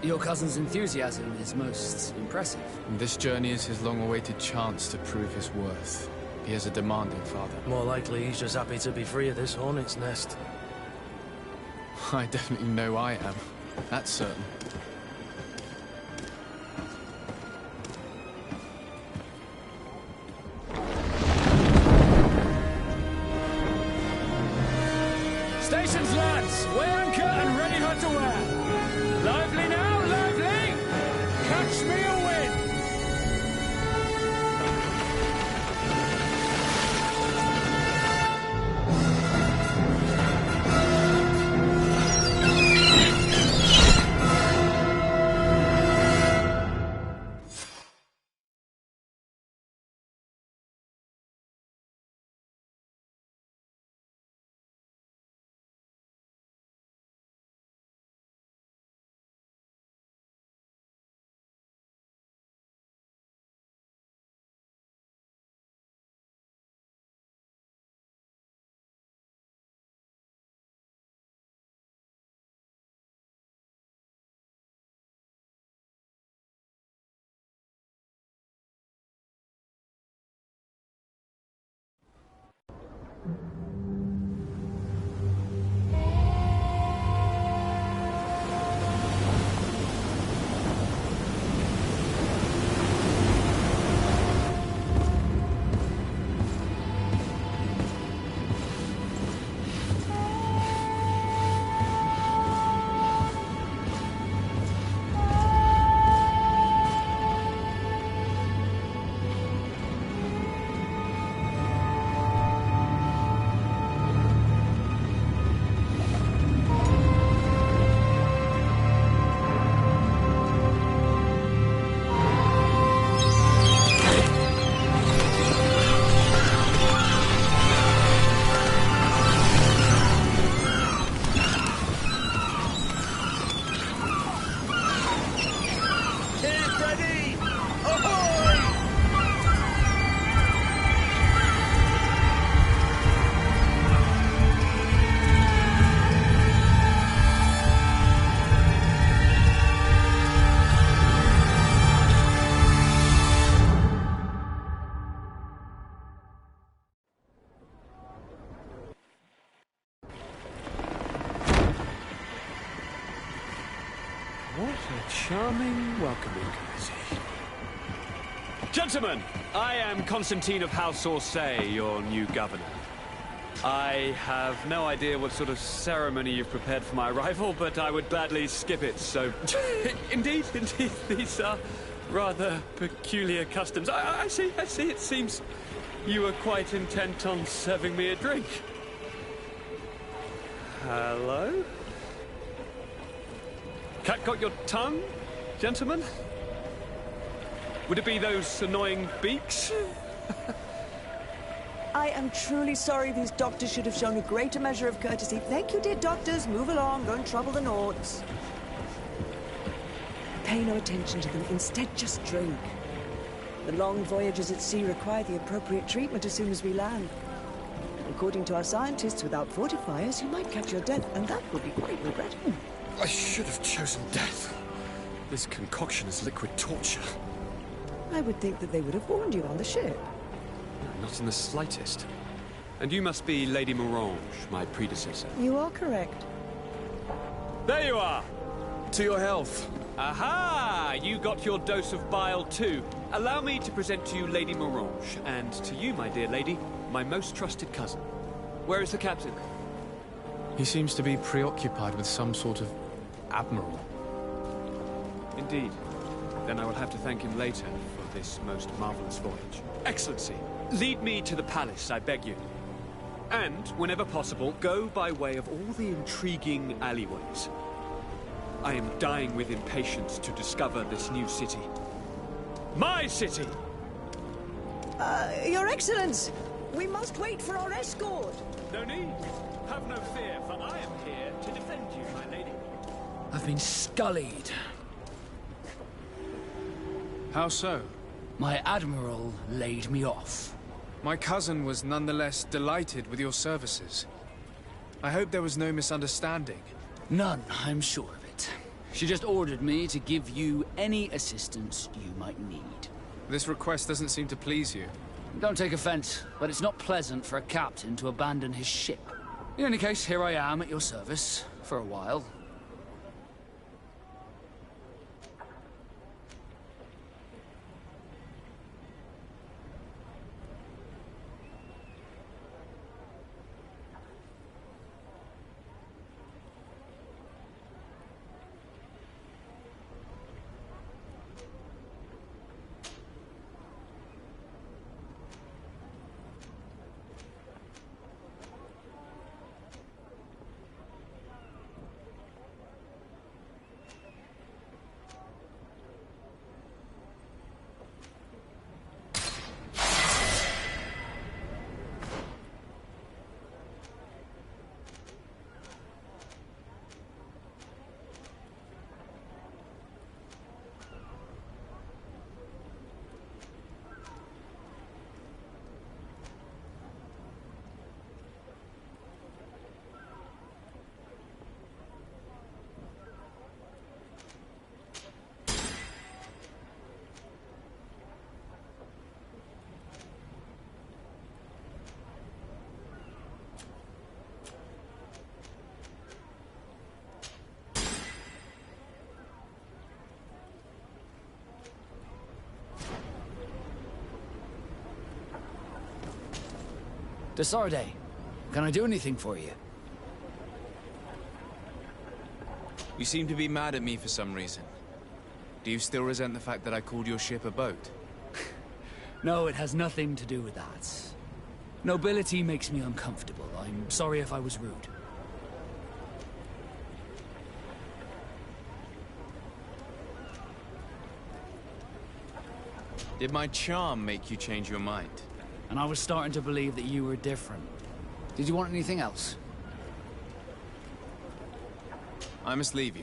Your cousin's enthusiasm is most impressive. This journey is his long-awaited chance to prove his worth. He has a demanding father. More likely he's just happy to be free of this hornet's nest. I definitely know I am. That's certain. Stations, lads! Weigh anchor and ready for to wear! Lively now, lively! Catch me a wind! What a charming welcoming committee. Gentlemen, I am Constantine of House Orsay, your new governor. I have no idea what sort of ceremony you've prepared for my arrival, but I would gladly skip it, so... indeed, these are rather peculiar customs. I see. It seems you were quite intent on serving me a drink. Hello? Cat got your tongue, gentlemen? Would it be those annoying beaks? I am truly sorry. These doctors should have shown a greater measure of courtesy. Thank you, dear doctors. Move along. Don't trouble the Nords. Pay no attention to them. Instead, just drink. The long voyages at sea require the appropriate treatment as soon as we land. According to our scientists, without fortifiers, you might catch your death, and that would be quite regrettable. I should have chosen death. This concoction is liquid torture. I would think that they would have warned you on the ship. Not in the slightest. And you must be Lady Morange, my predecessor. You are correct. There you are! To your health. Aha! You got your dose of bile too. Allow me to present to you Lady Morange, and to you, my dear lady, my most trusted cousin. Where is the captain? He seems to be preoccupied with some sort of admiral. Indeed. Then I will have to thank him later for this most marvelous voyage. Excellency, lead me to the palace, I beg you. And, whenever possible, go by way of all the intriguing alleyways. I am dying with impatience to discover this new city. My city! Your Excellence! We must wait for our escort! No need. Have no fear, for I am here to defend you, my lady. I've been scullied. How so? My admiral laid me off. My cousin was nonetheless delighted with your services. I hope there was no misunderstanding. None, I'm sure of it. She just ordered me to give you any assistance you might need. This request doesn't seem to please you. Don't take offense, but it's not pleasant for a captain to abandon his ship. In any case, here I am at your service, for a while. Desarde, can I do anything for you? You seem to be mad at me for some reason. Do you still resent the fact that I called your ship a boat? No, it has nothing to do with that. Nobility makes me uncomfortable. I'm sorry if I was rude. Did my charm make you change your mind? And I was starting to believe that you were different. Did you want anything else? I must leave you.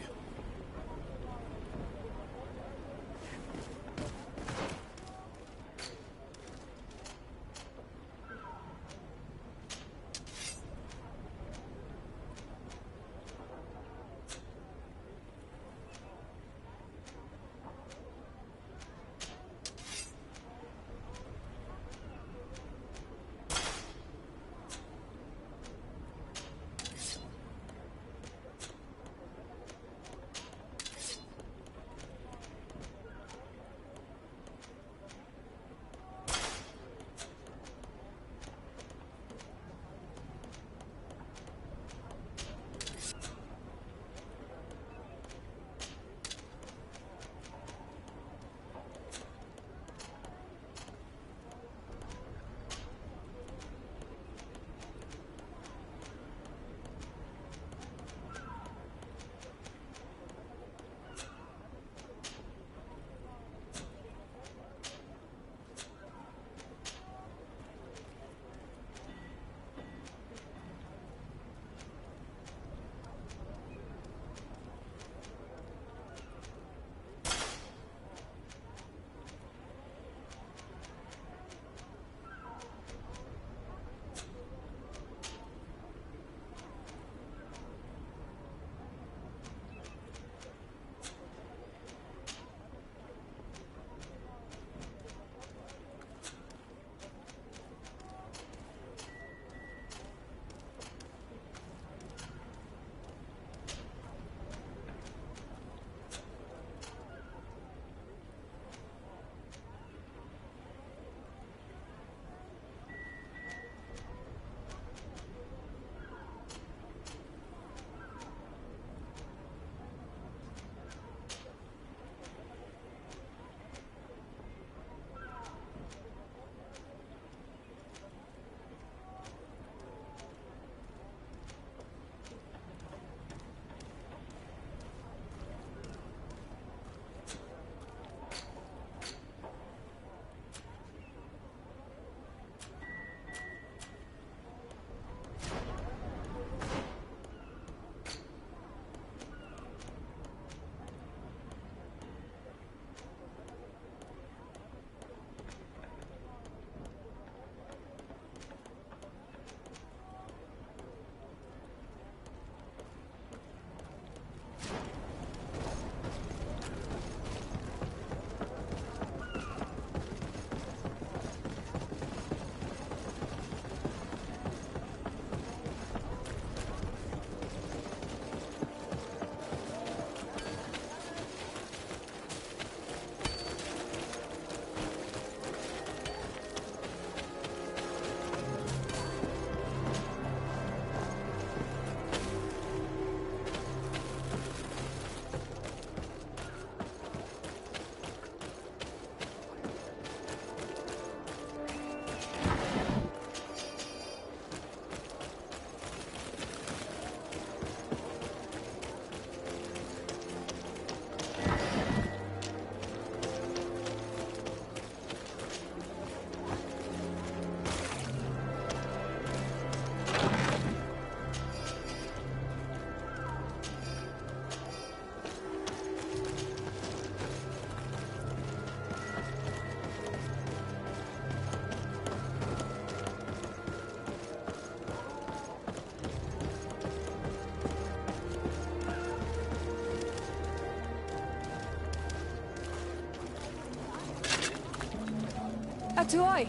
Atuai.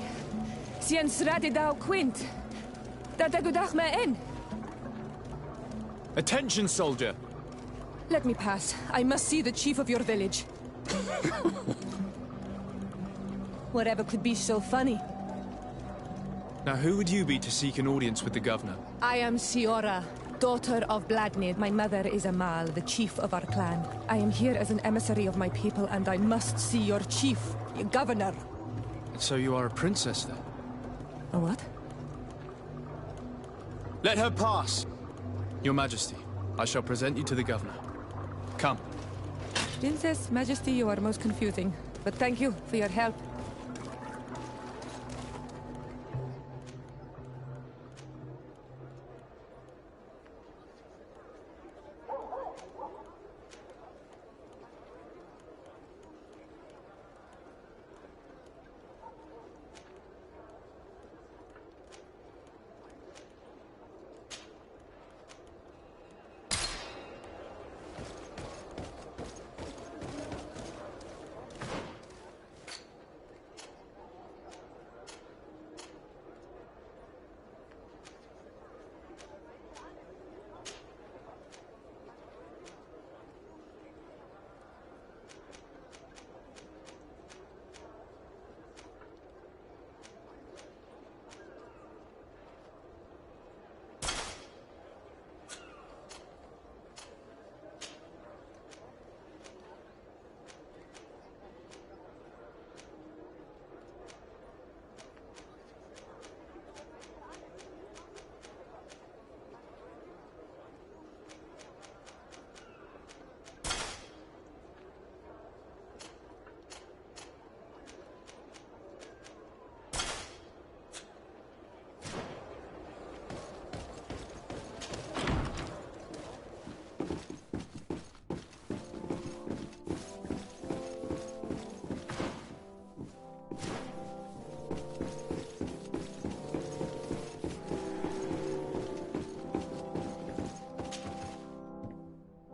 Sien sradi dau quint. Dadagudach me in. Attention, soldier! Let me pass. I must see the chief of your village. Whatever could be so funny? Now, who would you be to seek an audience with the governor? I am Siora, daughter of Bladnid. My mother is Amal, the chief of our clan. I am here as an emissary of my people, and I must see your chief, your governor. So you are a princess, then? A what? Let her pass! Your Majesty, I shall present you to the governor. Come. Princess, Majesty, you are most confusing. But thank you for your help.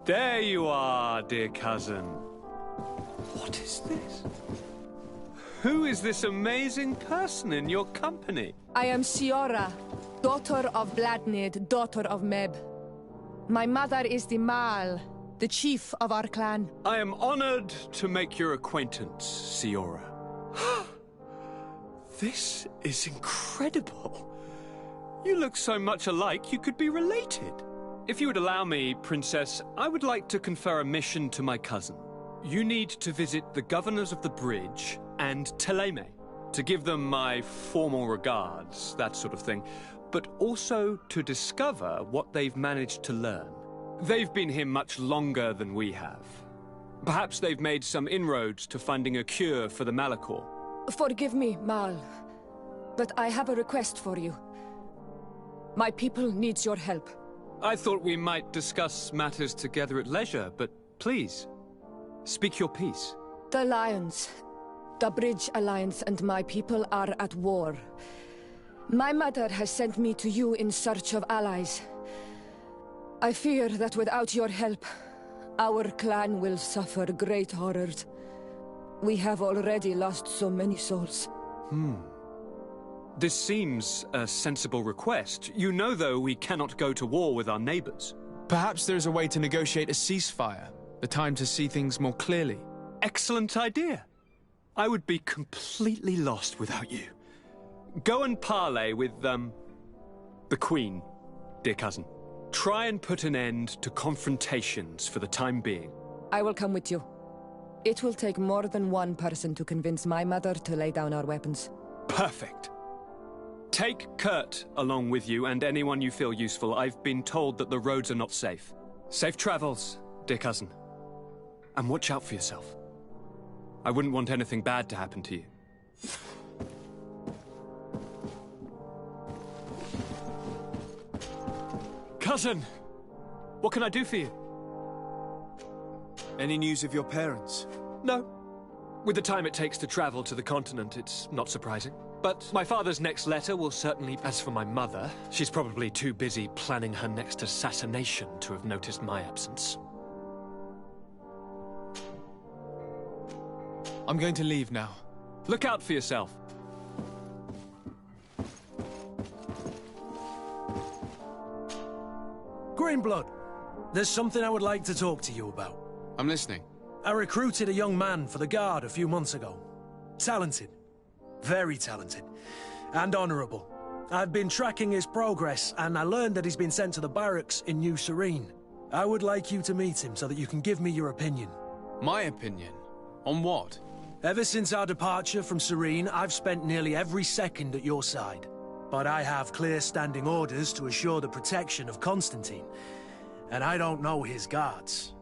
There you are, dear cousin. What is this? Who is this amazing person in your company? I am Siora, daughter of Bladnid, daughter of Meb. My mother is the Mal, the chief of our clan. I am honored to make your acquaintance, Siora. This is incredible. You look so much alike you could be related. If you would allow me, Princess, I would like to confer a mission to my cousin. You need to visit the governors of the bridge and Teleme to give them my formal regards, that sort of thing, but also to discover what they've managed to learn. They've been here much longer than we have. Perhaps they've made some inroads to finding a cure for the Malachor. Forgive me, Mal, but I have a request for you. My people needs your help. I thought we might discuss matters together at leisure, but please, speak your piece. The Lions, the Bridge Alliance and my people are at war. My mother has sent me to you in search of allies. I fear that without your help, our clan will suffer great horrors. We have already lost so many souls. This seems a sensible request. You know, though, we cannot go to war with our neighbors. Perhaps there's a way to negotiate a ceasefire. The time to see things more clearly. Excellent idea. I would be completely lost without you. Go and parley with, the Queen, dear cousin. Try and put an end to confrontations for the time being. I will come with you. It will take more than one person to convince my mother to lay down our weapons. Perfect. Take Kurt along with you and anyone you feel useful. I've been told that the roads are not safe. Safe travels, dear cousin. And watch out for yourself. I wouldn't want anything bad to happen to you. Cousin! What can I do for you? Any news of your parents? No. With the time it takes to travel to the continent, it's not surprising. But my father's next letter will certainly... As for my mother, she's probably too busy planning her next assassination to have noticed my absence. I'm going to leave now. Look out for yourself. Greenblood, there's something I would like to talk to you about. I'm listening. I recruited a young man for the Guard a few months ago. Talented. Very talented. And honourable. I've been tracking his progress, and I learned that he's been sent to the barracks in New Serene. I would like you to meet him so that you can give me your opinion. My opinion? On what? Ever since our departure from Serene, I've spent nearly every second at your side. But I have clear standing orders to assure the protection of Constantine. And I don't know his guards.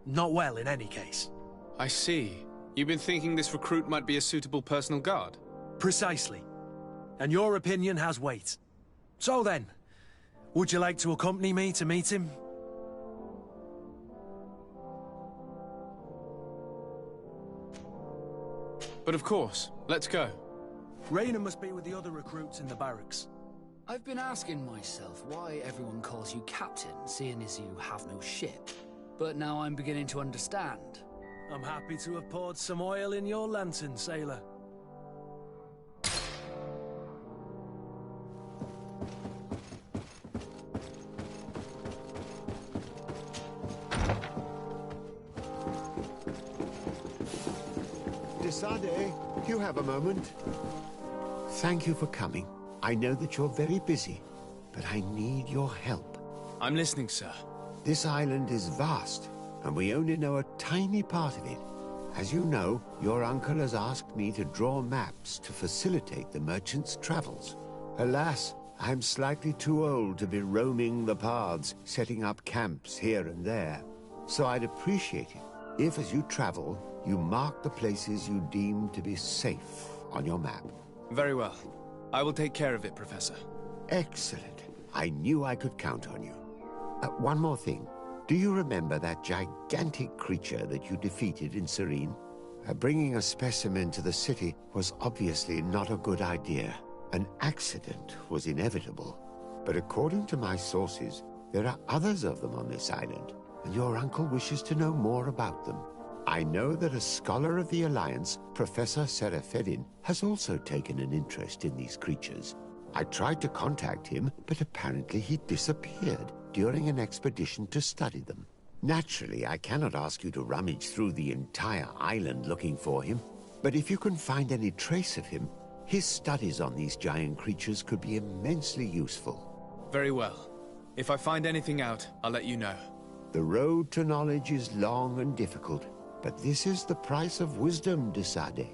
Not well, in any case. I see. You've been thinking this recruit might be a suitable personal guard? Precisely. And your opinion has weight. So then, would you like to accompany me to meet him? But of course. Let's go. Raina must be with the other recruits in the barracks. I've been asking myself why everyone calls you Captain, seeing as you have no ship. But now I'm beginning to understand. I'm happy to have poured some oil in your lantern, sailor. Desade, do you have a moment? Thank you for coming. I know that you're very busy, but I need your help. I'm listening, sir. This island is vast, and we only know a tiny part of it. As you know, your uncle has asked me to draw maps to facilitate the merchant's travels. Alas, I'm slightly too old to be roaming the paths, setting up camps here and there. So I'd appreciate it if, as you travel, you mark the places you deem to be safe on your map. Very well. I will take care of it, Professor. Excellent. I knew I could count on you. One more thing. Do you remember that gigantic creature that you defeated in Serene? Bringing a specimen to the city was obviously not a good idea. An accident was inevitable. But according to my sources, there are others of them on this island, and your uncle wishes to know more about them. I know that a scholar of the Alliance, Professor Serafedin, has also taken an interest in these creatures. I tried to contact him, but apparently he disappeared during an expedition to study them. Naturally, I cannot ask you to rummage through the entire island looking for him, but if you can find any trace of him, his studies on these giant creatures could be immensely useful. Very well. If I find anything out, I'll let you know. The road to knowledge is long and difficult, but this is the price of wisdom, Desade.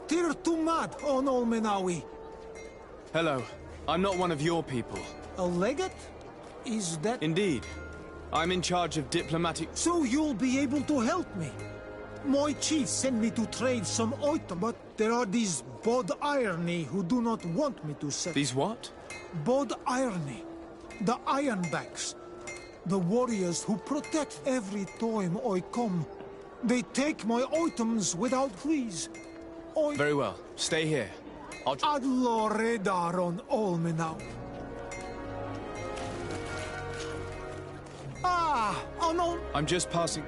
Tir Tumad on Olmenawi. Hello. I'm not one of your people. A legate? Is that... Indeed. I'm in charge of diplomatic... So you'll be able to help me. My chief sent me to trade some item, but there are these Bod Irony who do not want me to sell. These what? Bod Irony. The Ironbacks. The warriors who protect every time I come. They take my items without pleas. Very well. Stay here. I'll... Adlo Redar on Olmenau. Ah, no. I'm just passing...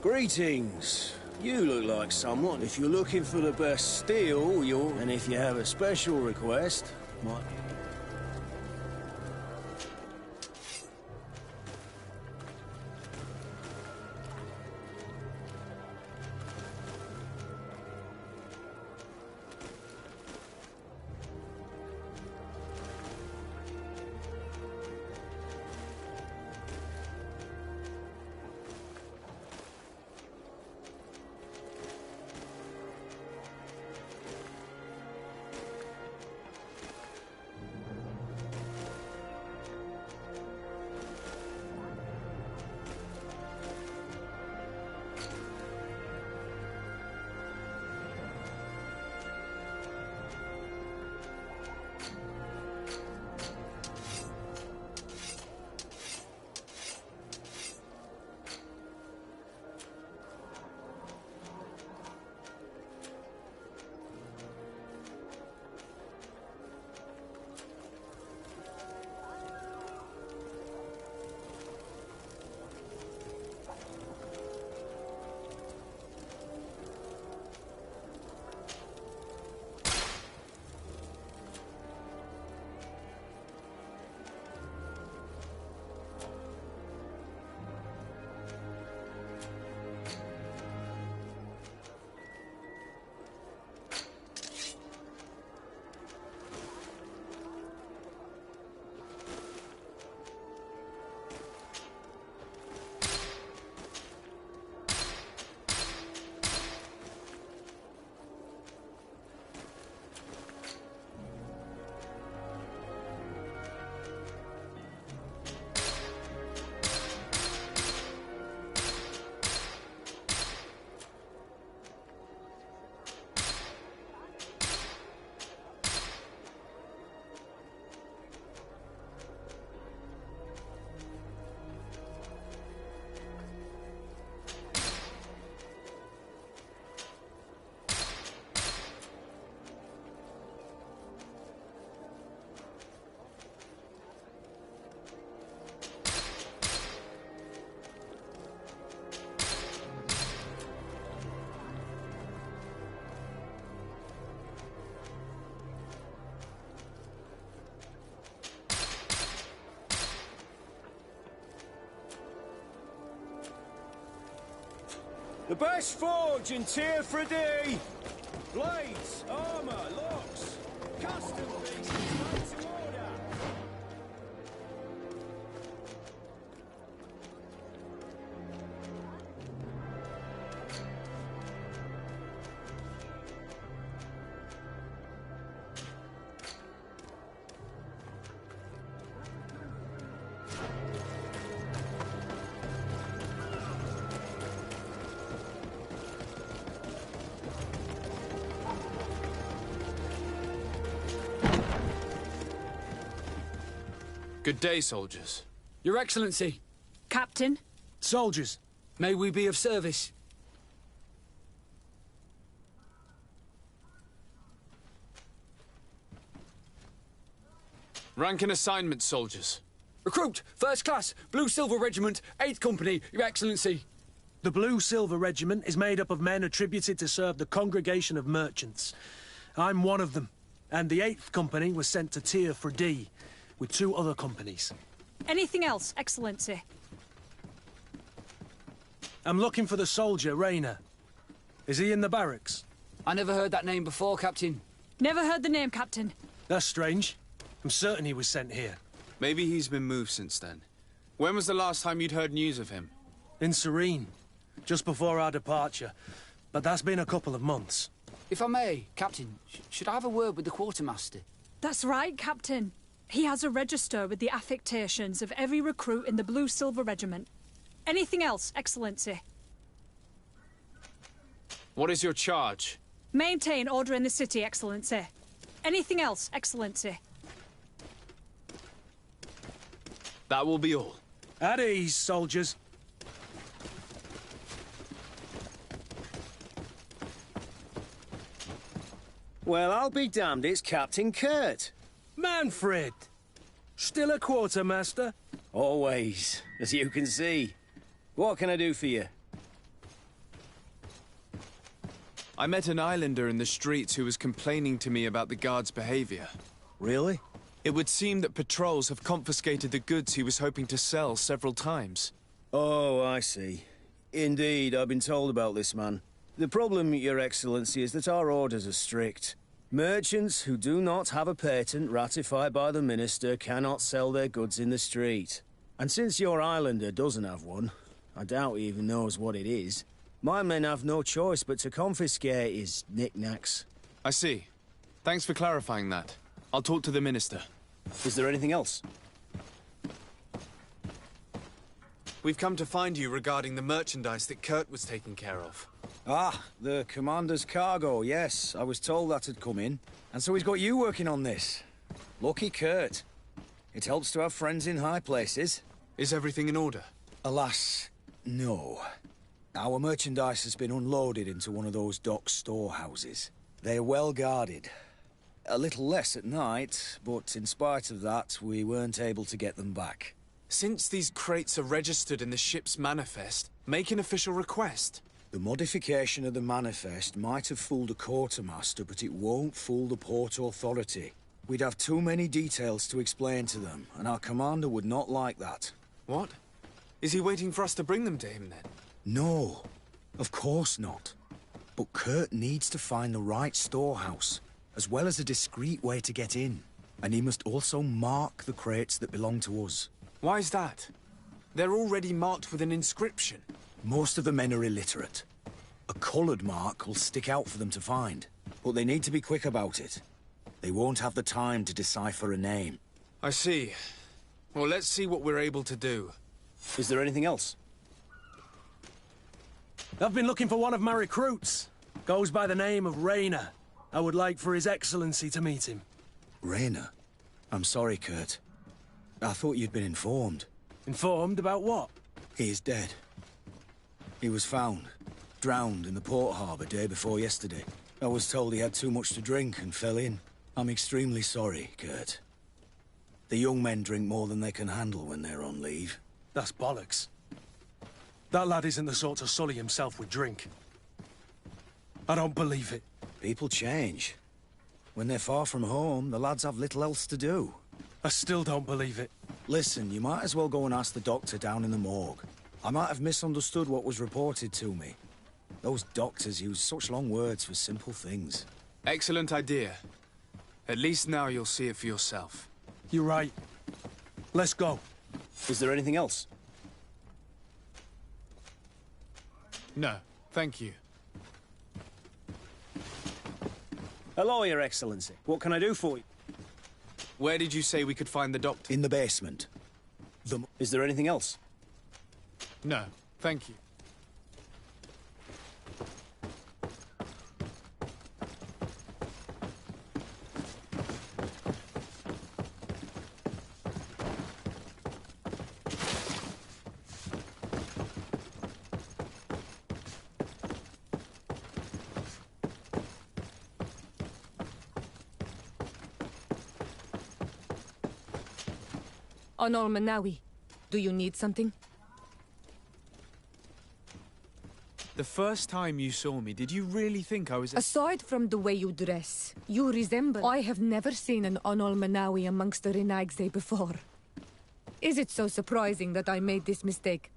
Greetings. You look like someone. If you're looking for the best steel, you're... And if you have a special request, what? The best forge in Tier 3D! Blades, armor, locks, custom pieces made to order! Good day, soldiers. Your Excellency. Captain? Soldiers. May we be of service? Rank and assignment, soldiers. Recruit, First Class, Blue Silver Regiment, 8th Company, Your Excellency. The Blue Silver Regiment is made up of men attributed to serve the Congregation of Merchants. I'm one of them, and the 8th Company was sent to Tier for D, with 2 other companies. Anything else, Excellency? I'm looking for the soldier, Rayner. Is he in the barracks? I never heard that name before, Captain. Never heard the name, Captain. That's strange. I'm certain he was sent here. Maybe he's been moved since then. When was the last time you'd heard news of him? In Serene, just before our departure. But that's been a couple of months. If I may, Captain, should I have a word with the quartermaster? That's right, Captain. He has a register with the affectations of every recruit in the Blue Silver Regiment. Anything else, Excellency? What is your charge? Maintain order in the city, Excellency. Anything else, Excellency? That will be all. At ease, soldiers. Well, I'll be damned, it's Captain Kurt. Manfred! Still a quartermaster? Always, as you can see. What can I do for you? I met an islander in the streets who was complaining to me about the guard's behavior. Really? It would seem that patrols have confiscated the goods he was hoping to sell several times. Oh, I see. Indeed, I've been told about this man. The problem, Your Excellency, is that our orders are strict. Merchants who do not have a patent ratified by the Minister cannot sell their goods in the street. And since your islander doesn't have one, I doubt he even knows what it is, my men have no choice but to confiscate his knickknacks. I see. Thanks for clarifying that. I'll talk to the Minister. Is there anything else? We've come to find you regarding the merchandise that Kurt was taking care of. Ah, the Commander's cargo, yes. I was told that had come in. And so he's got you working on this. Lucky Kurt. It helps to have friends in high places. Is everything in order? Alas, no. Our merchandise has been unloaded into one of those dock storehouses. They're well guarded. A little less at night, but in spite of that, we weren't able to get them back. Since these crates are registered in the ship's manifest, make an official request. The modification of the manifest might have fooled a quartermaster, but it won't fool the Port Authority. We'd have too many details to explain to them, and our commander would not like that. What? Is he waiting for us to bring them to him, then? No, of course not. But Kurt needs to find the right storehouse, as well as a discreet way to get in. And he must also mark the crates that belong to us. Why is that? They're already marked with an inscription. Most of the men are illiterate. A coloured mark will stick out for them to find, but they need to be quick about it. They won't have the time to decipher a name. I see. Well, let's see what we're able to do. Is there anything else? I've been looking for one of my recruits. Goes by the name of Rayner. I would like for His Excellency to meet him. Rayner? I'm sorry, Kurt. I thought you'd been informed. Informed about what? He is dead. He was found, drowned in the port harbour day before yesterday. I was told he had too much to drink and fell in. I'm extremely sorry, Kurt. The young men drink more than they can handle when they're on leave. That's bollocks. That lad isn't the sort to sully himself with drink. I don't believe it. People change. When they're far from home, the lads have little else to do. I still don't believe it. Listen, you might as well go and ask the doctor down in the morgue. I might have misunderstood what was reported to me. Those doctors use such long words for simple things. Excellent idea. At least now you'll see it for yourself. You're right. Let's go. Is there anything else? No, thank you. Hello, Your Excellency. What can I do for you? Where did you say we could find the doctor? In the basement. Is there anything else? No, thank you. On Almanawi. Do you need something? The first time you saw me, did you really think I was... Aside from the way you dress, you resemble... I have never seen an Onolmanawi amongst the Renaigse before. Is it so surprising that I made this mistake?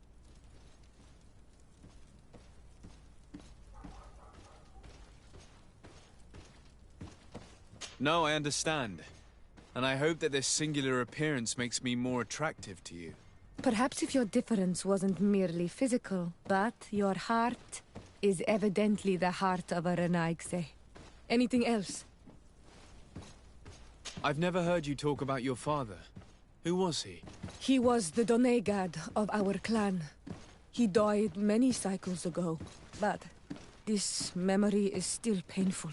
No, I understand. And I hope that this singular appearance makes me more attractive to you. Perhaps if your difference wasn't merely physical, but your heart is evidently the heart of a Renaigse. Anything else? I've never heard you talk about your father. Who was he? He was the Donegad of our clan. He died many cycles ago, but this memory is still painful.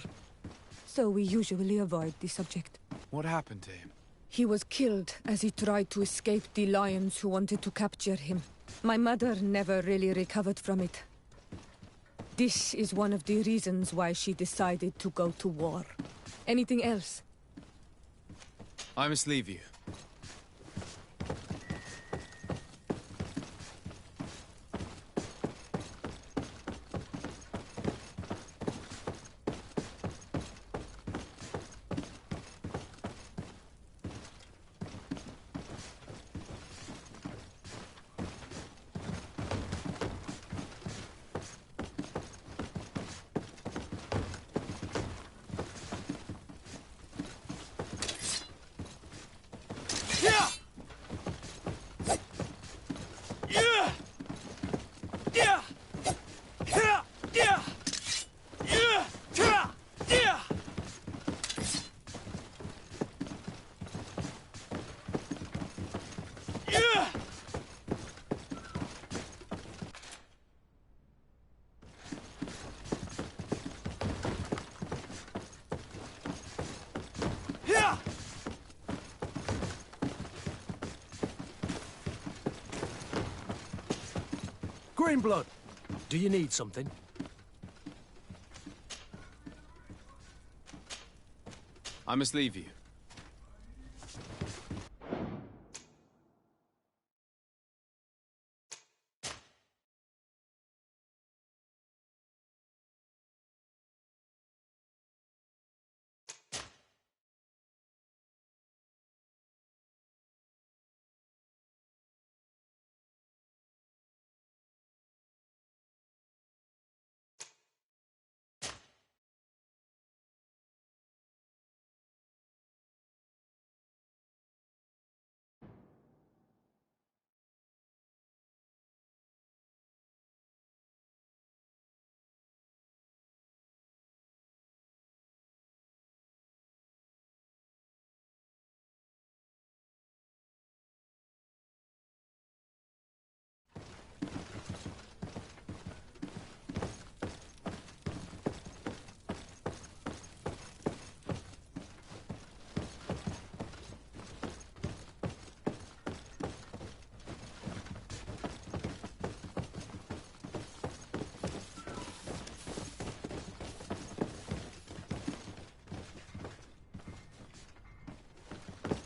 So we usually avoid the subject. What happened to him? He was killed as he tried to escape the lions who wanted to capture him. My mother never really recovered from it. This is one of the reasons why she decided to go to war. Anything else? I must leave you. Greenblood, do you need something? I must leave you.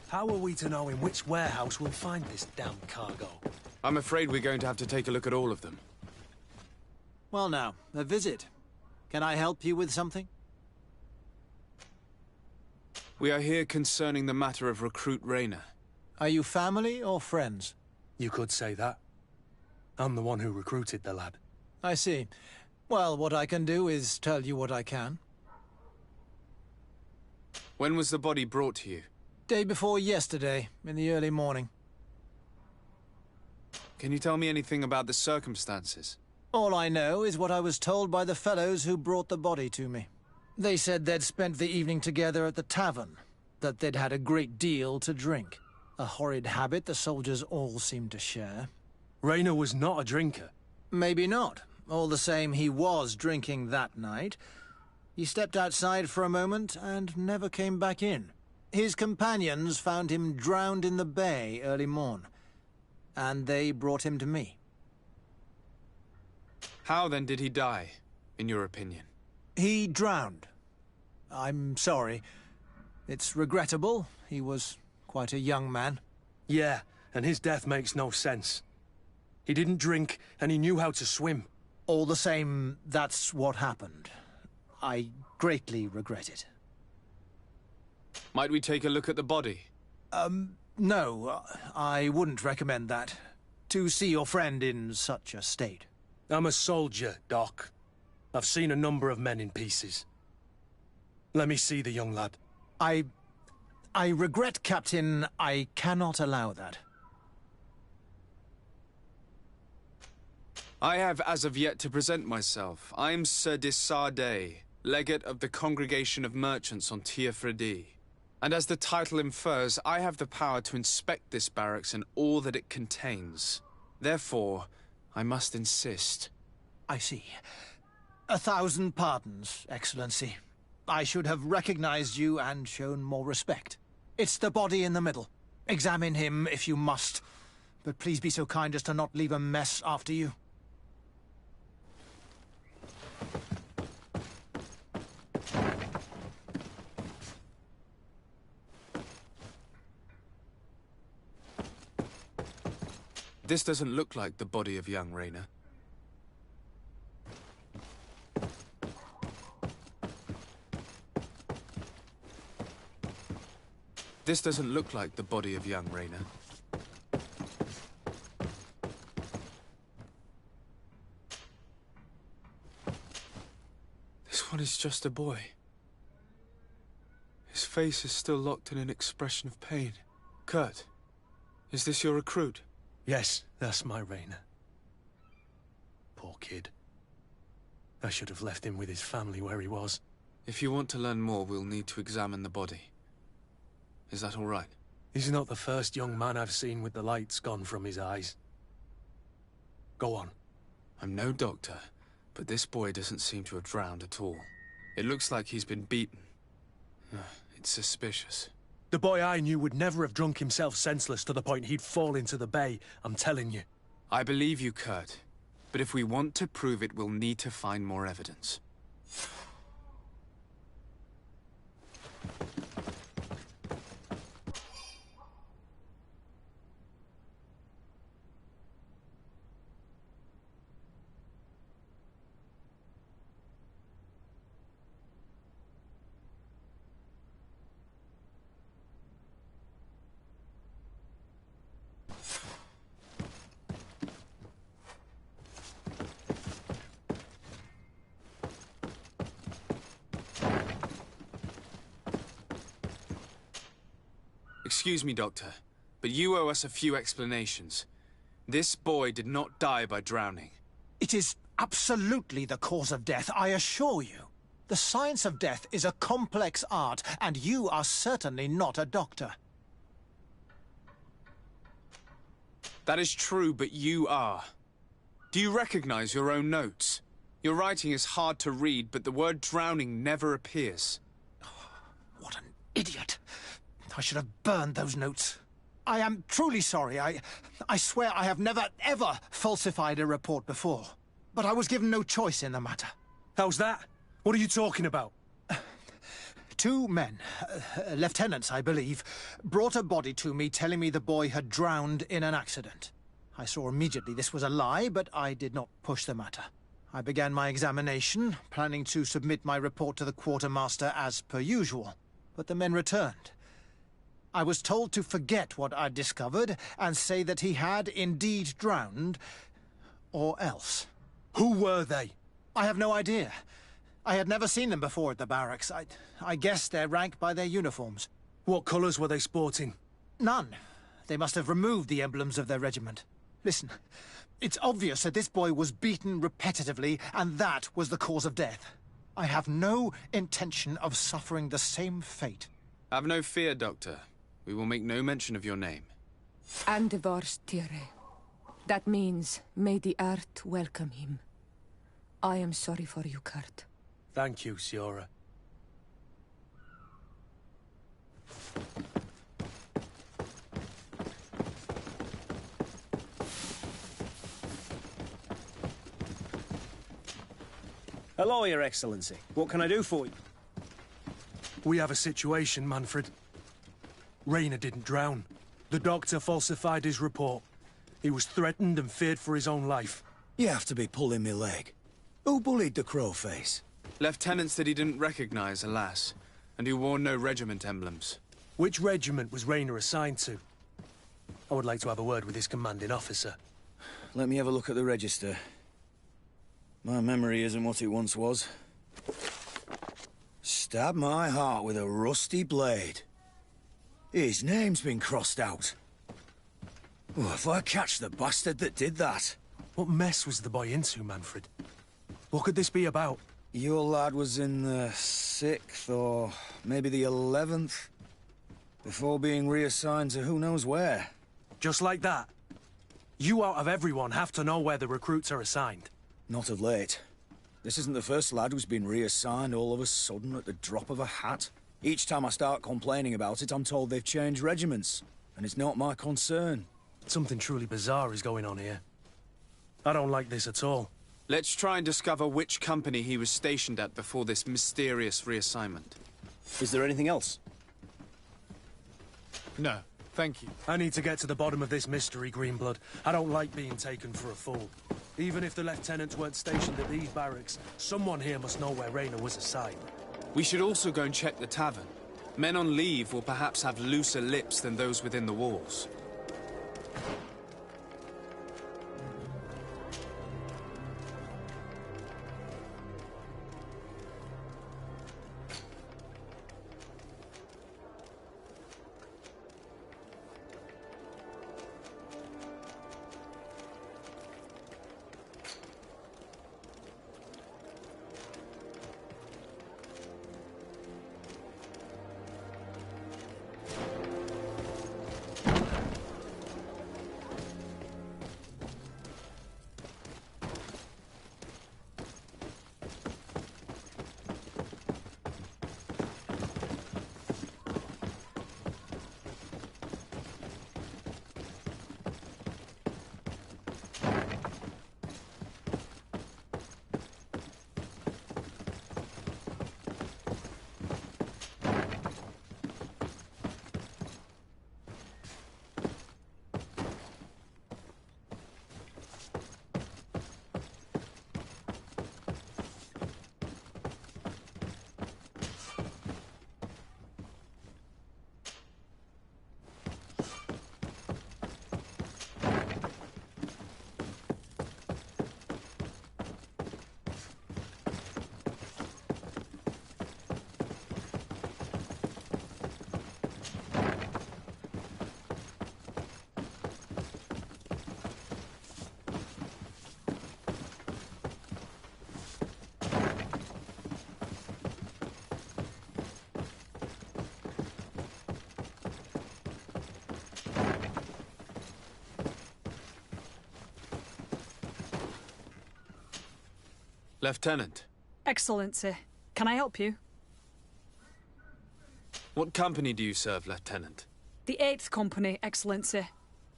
How are we to know in which warehouse we'll find this damn cargo? I'm afraid we're going to have to take a look at all of them. Well now, a visit. Can I help you with something? We are here concerning the matter of Recruit Rayner. Are you family or friends? You could say that. I'm the one who recruited the lad. I see. Well, what I can do is tell you what I can. When was the body brought to you? Day before yesterday, in the early morning. Can you tell me anything about the circumstances? All I know is what I was told by the fellows who brought the body to me. They said they'd spent the evening together at the tavern, that they'd had a great deal to drink. A horrid habit the soldiers all seemed to share. Rayner was not a drinker. Maybe not. All the same, he was drinking that night. He stepped outside for a moment and never came back in. His companions found him drowned in the bay early morn, and they brought him to me. How then did he die, in your opinion? He drowned. I'm sorry. It's regrettable. He was quite a young man. Yeah, and his death makes no sense. He didn't drink, and he knew how to swim. All the same, that's what happened. I greatly regret it. Might we take a look at the body? No, I wouldn't recommend that. To see your friend in such a state. I'm a soldier, Doc. I've seen a number of men in pieces. Let me see the young lad. I regret, Captain. I cannot allow that. I have as of yet to present myself. I'm Sir de Sardet, legate of the Congregation of Merchants on Tiafredi. And as the title infers, I have the power to inspect this barracks and all that it contains. Therefore, I must insist. I see. 1,000 pardons, Excellency. I should have recognized you and shown more respect. It's the body in the middle. Examine him if you must. But please be so kind as to not leave a mess after you. This doesn't look like the body of young Rayner. This doesn't look like the body of young Rayner. This one is just a boy. His face is still locked in an expression of pain. Kurt, is this your recruit? Yes, that's my Rayner. Poor kid. I should have left him with his family where he was. If you want to learn more, we'll need to examine the body. Is that all right? He's not the first young man I've seen with the lights gone from his eyes. Go on. I'm no doctor, but this boy doesn't seem to have drowned at all. It looks like he's been beaten. It's suspicious. The boy I knew would never have drunk himself senseless to the point he'd fall into the bay, I'm telling you. I believe you, Kurt. But if we want to prove it, we'll need to find more evidence. Excuse me, Doctor, but you owe us a few explanations. This boy did not die by drowning. It is absolutely the cause of death, I assure you. The science of death is a complex art, and you are certainly not a doctor. That is true, but you are. Do you recognize your own notes? Your writing is hard to read, but the word drowning never appears. What an idiot. I should have burned those notes. I am truly sorry. I swear I have never, ever falsified a report before. But I was given no choice in the matter. How's that? What are you talking about? 2 men, lieutenants, I believe, brought a body to me telling me the boy had drowned in an accident. I saw immediately this was a lie, but I did not push the matter. I began my examination, planning to submit my report to the quartermaster as per usual. But the men returned. I was told to forget what I'd discovered and say that he had indeed drowned, or else. Who were they? I have no idea. I had never seen them before at the barracks. I guessed their rank by their uniforms. What colours were they sporting? None. They must have removed the emblems of their regiment. Listen, it's obvious that this boy was beaten repetitively, and that was the cause of death. I have no intention of suffering the same fate. Have no fear, Doctor. We will make no mention of your name. Andevars Tire. That means, may the earth welcome him. I am sorry for you, Kurt. Thank you, Siora. Hello, Your Excellency. What can I do for you? We have a situation, Manfred. Rayner didn't drown. The doctor falsified his report. He was threatened and feared for his own life. You have to be pulling me leg. Who bullied the crowface? Lieutenants that he didn't recognize, alas, and who wore no regiment emblems. Which regiment was Rayner assigned to? I would like to have a word with his commanding officer. Let me have a look at the register. My memory isn't what it once was. Stab my heart with a rusty blade. His name's been crossed out. Oh, if I catch the bastard that did that... What mess was the boy into, Manfred? What could this be about? Your lad was in the 6th, or maybe the 11th, before being reassigned to who knows where. Just like that? You out of everyone have to know where the recruits are assigned. Not of late. This isn't the first lad who's been reassigned all of a sudden at the drop of a hat. Each time I start complaining about it, I'm told they've changed regiments, and it's not my concern. Something truly bizarre is going on here. I don't like this at all. Let's try and discover which company he was stationed at before this mysterious reassignment. Is there anything else? No, thank you. I need to get to the bottom of this mystery, Greenblood. I don't like being taken for a fool. Even if the lieutenants weren't stationed at these barracks, someone here must know where Rayner was assigned. We should also go and check the tavern. Men on leave will perhaps have looser lips than those within the walls. Lieutenant. Excellency, can I help you? What company do you serve, Lieutenant? The 8th Company, Excellency.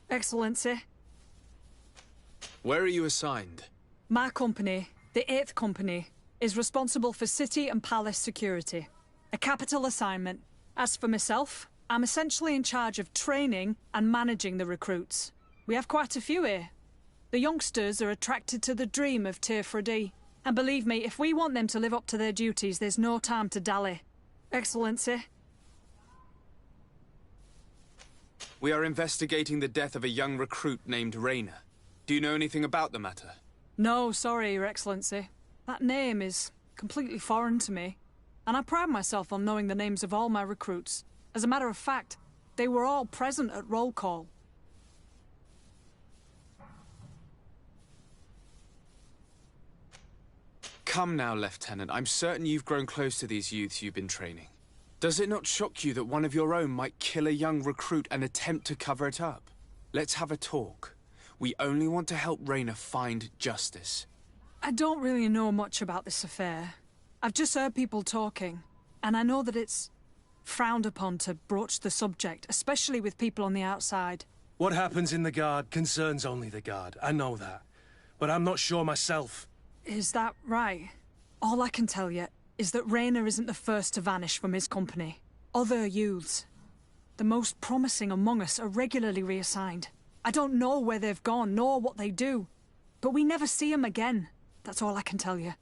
Excellency. Where are you assigned? My company, the 8th Company, is responsible for city and palace security. A capital assignment. As for myself, I'm essentially in charge of training and managing the recruits. We have quite a few here. The youngsters are attracted to the dream of Teerfredi. And believe me, if we want them to live up to their duties, there's no time to dally. Excellency. We are investigating the death of a young recruit named Rayner. Do you know anything about the matter? No, sorry, Your Excellency. That name is completely foreign to me. And I pride myself on knowing the names of all my recruits. As a matter of fact, they were all present at roll call. Come now, Lieutenant. I'm certain you've grown close to these youths you've been training. Does it not shock you that one of your own might kill a young recruit and attempt to cover it up? Let's have a talk. We only want to help Rayner find justice. I don't really know much about this affair. I've just heard people talking, and I know that it's frowned upon to broach the subject, especially with people on the outside. What happens in the Guard concerns only the Guard, I know that. But I'm not sure myself. Is that right? All I can tell you is that Rayner isn't the first to vanish from his company. Other youths The most promising among us are regularly reassigned. I don't know where they've gone, nor what they do. But we never see them again. That's all I can tell you.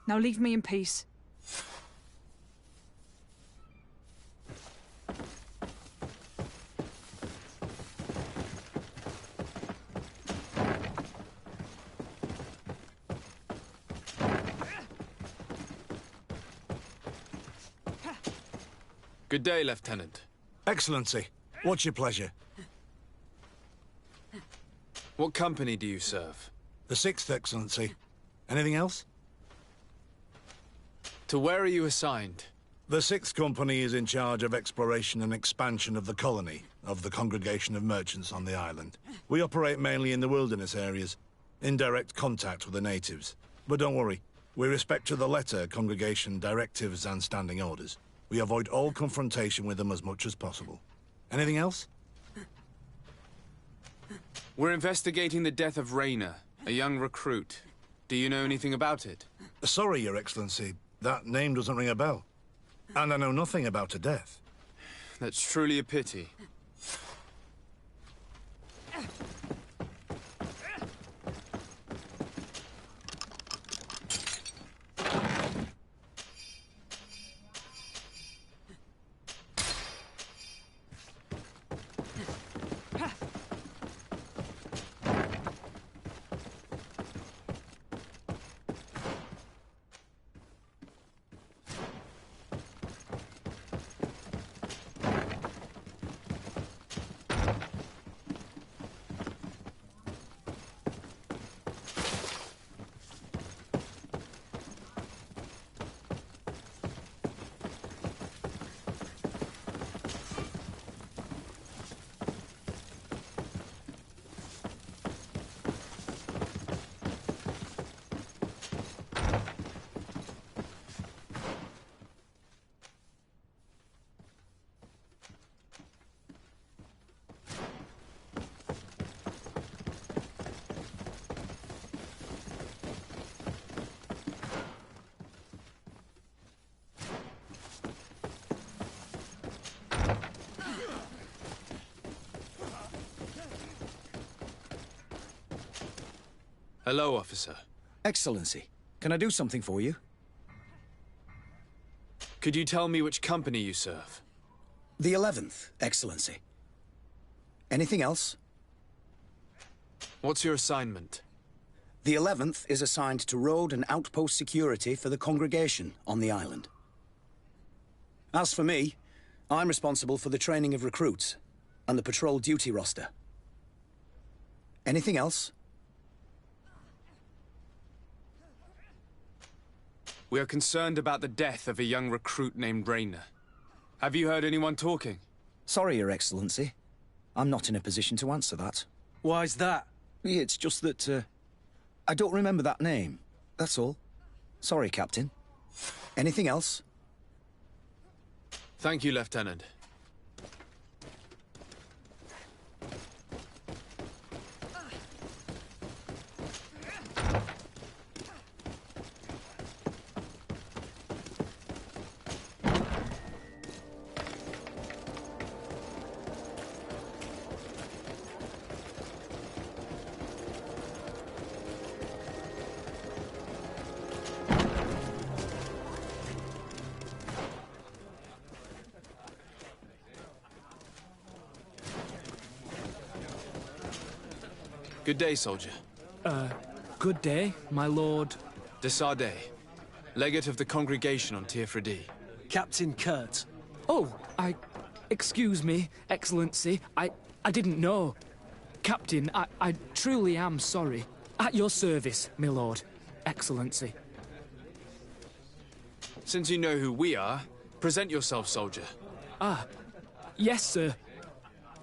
Now leave me in peace. Good day, Lieutenant. Excellency, what's your pleasure? What company do you serve? The 6th, Excellency. Anything else? To where are you assigned? The 6th Company is in charge of exploration and expansion of the colony of the Congregation of Merchants on the island. We operate mainly in the wilderness areas, in direct contact with the natives. But don't worry, we respect to the letter Congregation directives and standing orders. We avoid all confrontation with them as much as possible. Anything else? We're investigating the death of Rayner, a young recruit. Do you know anything about it? Sorry, Your Excellency. That name doesn't ring a bell. And I know nothing about her death. That's truly a pity. Hello, officer. Excellency, can I do something for you? Could you tell me which company you serve? The 11th, Excellency. Anything else? What's your assignment? The 11th is assigned to road and outpost security for the congregation on the island. As for me, I'm responsible for the training of recruits and the patrol duty roster. Anything else? We are concerned about the death of a young recruit named Rayner. Have you heard anyone talking? Sorry, Your Excellency. I'm not in a position to answer that. Why's that? It's just that, I don't remember that name. That's all. Sorry, Captain. Anything else? Thank you, Lieutenant. Good day, soldier. Good day, my lord. De Sardet, legate of the congregation on Tirfredi. Captain Kurt. Oh, excuse me, Excellency. I didn't know. Captain, I truly am sorry. At your service, my lord. Excellency. Since you know who we are, present yourself, soldier. Yes, sir.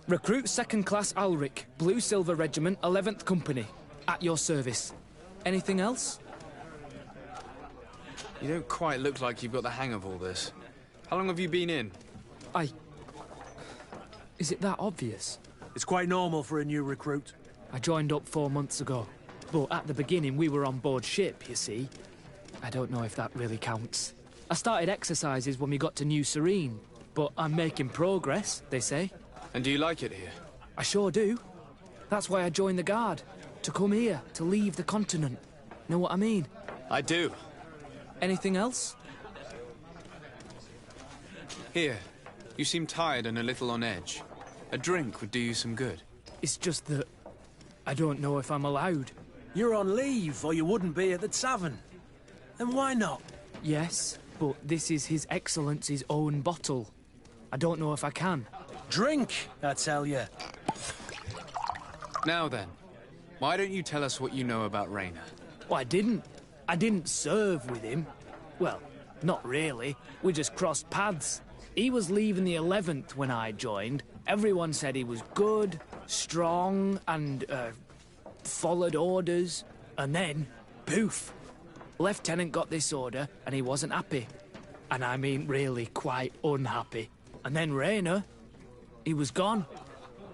Recruit 2nd Class Alric, Blue Silver Regiment, 11th Company. At your service. Anything else? You don't quite look like you've got the hang of all this. How long have you been in? Is it that obvious? It's quite normal for a new recruit. I joined up 4 months ago. But at the beginning, we were on board ship, you see. I don't know if that really counts. I started exercises when we got to New Serene. but I'm making progress, they say. And do you like it here? I sure do. That's why I joined the Guard. To come here, to leave the continent. Know what I mean? I do. Anything else? Here. You seem tired and a little on edge. A drink would do you some good. It's just that I don't know if I'm allowed. You're on leave, or you wouldn't be at the tavern. And why not? Yes, but this is His Excellency's own bottle. I don't know if I can. Drink, I tell you. Now then, why don't you tell us what you know about Raynor? Well, I didn't serve with him. Well, not really. We just crossed paths. He was leaving the 11th when I joined. Everyone said he was good, strong, and, followed orders. And then, poof. Lieutenant got this order, and he wasn't happy. And I mean really quite unhappy. And then Raynor, he was gone.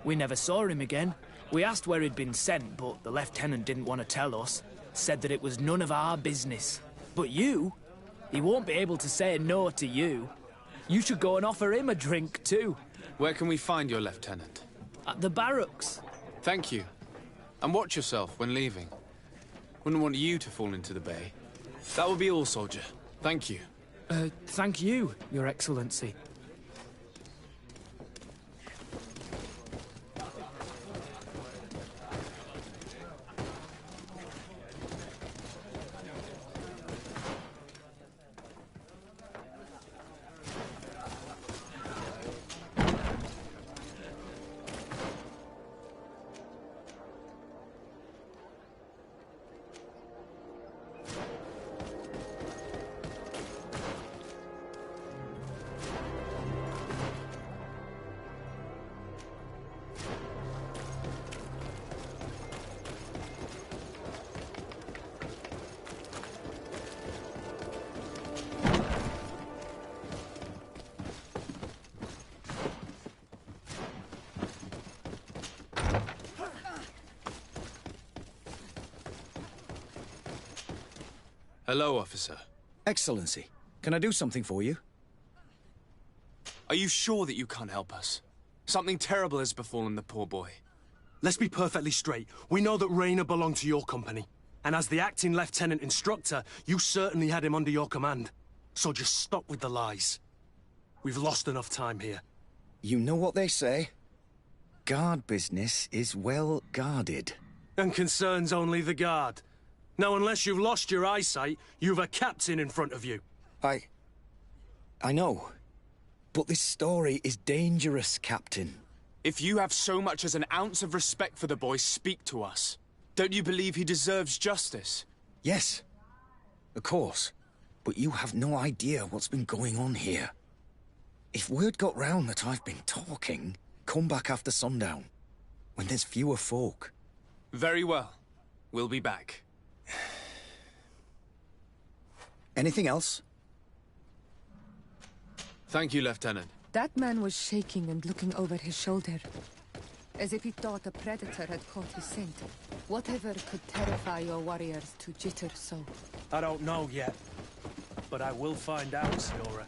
We never saw him again. We asked where he'd been sent, but the lieutenant didn't want to tell us. Said that it was none of our business. But you, he won't be able to say no to you. You should go and offer him a drink too. Where can we find your lieutenant? At the barracks. Thank you. And watch yourself when leaving. Wouldn't want you to fall into the bay. That will be all, soldier. Thank you. Thank you, Your Excellency. Hello, officer. Excellency, can I do something for you? Are you sure that you can't help us? Something terrible has befallen the poor boy. Let's be perfectly straight. We know that Raynor belonged to your company. And as the acting lieutenant instructor, you certainly had him under your command. So just stop with the lies. We've lost enough time here. You know what they say? Guard business is well guarded. And concerns only the guard. Now, unless you've lost your eyesight, you've a captain in front of you. I know. But this story is dangerous, Captain. If you have so much as an ounce of respect for the boy, speak to us. Don't you believe he deserves justice? Yes, of course. But you have no idea what's been going on here. If word got round that I've been talking, come back after sundown, when there's fewer folk. Very well. We'll be back. Anything else? Thank you, Lieutenant. That man was shaking and looking over his shoulder, as if he thought a predator had caught his scent. Whatever could terrify your warriors to jitter so? I don't know yet, but I will find out, Siora.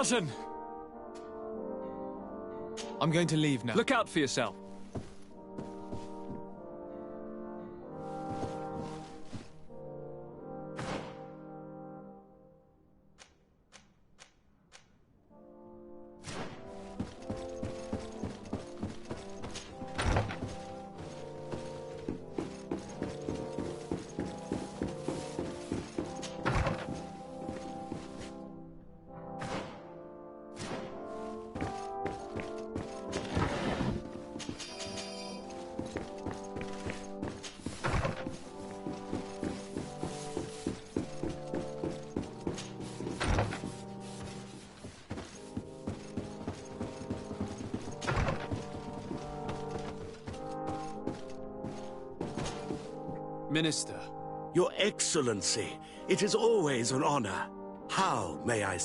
Cousin! I'm going to leave now. Look out for yourself. Minister. Your Excellency, it is always an honor. How may I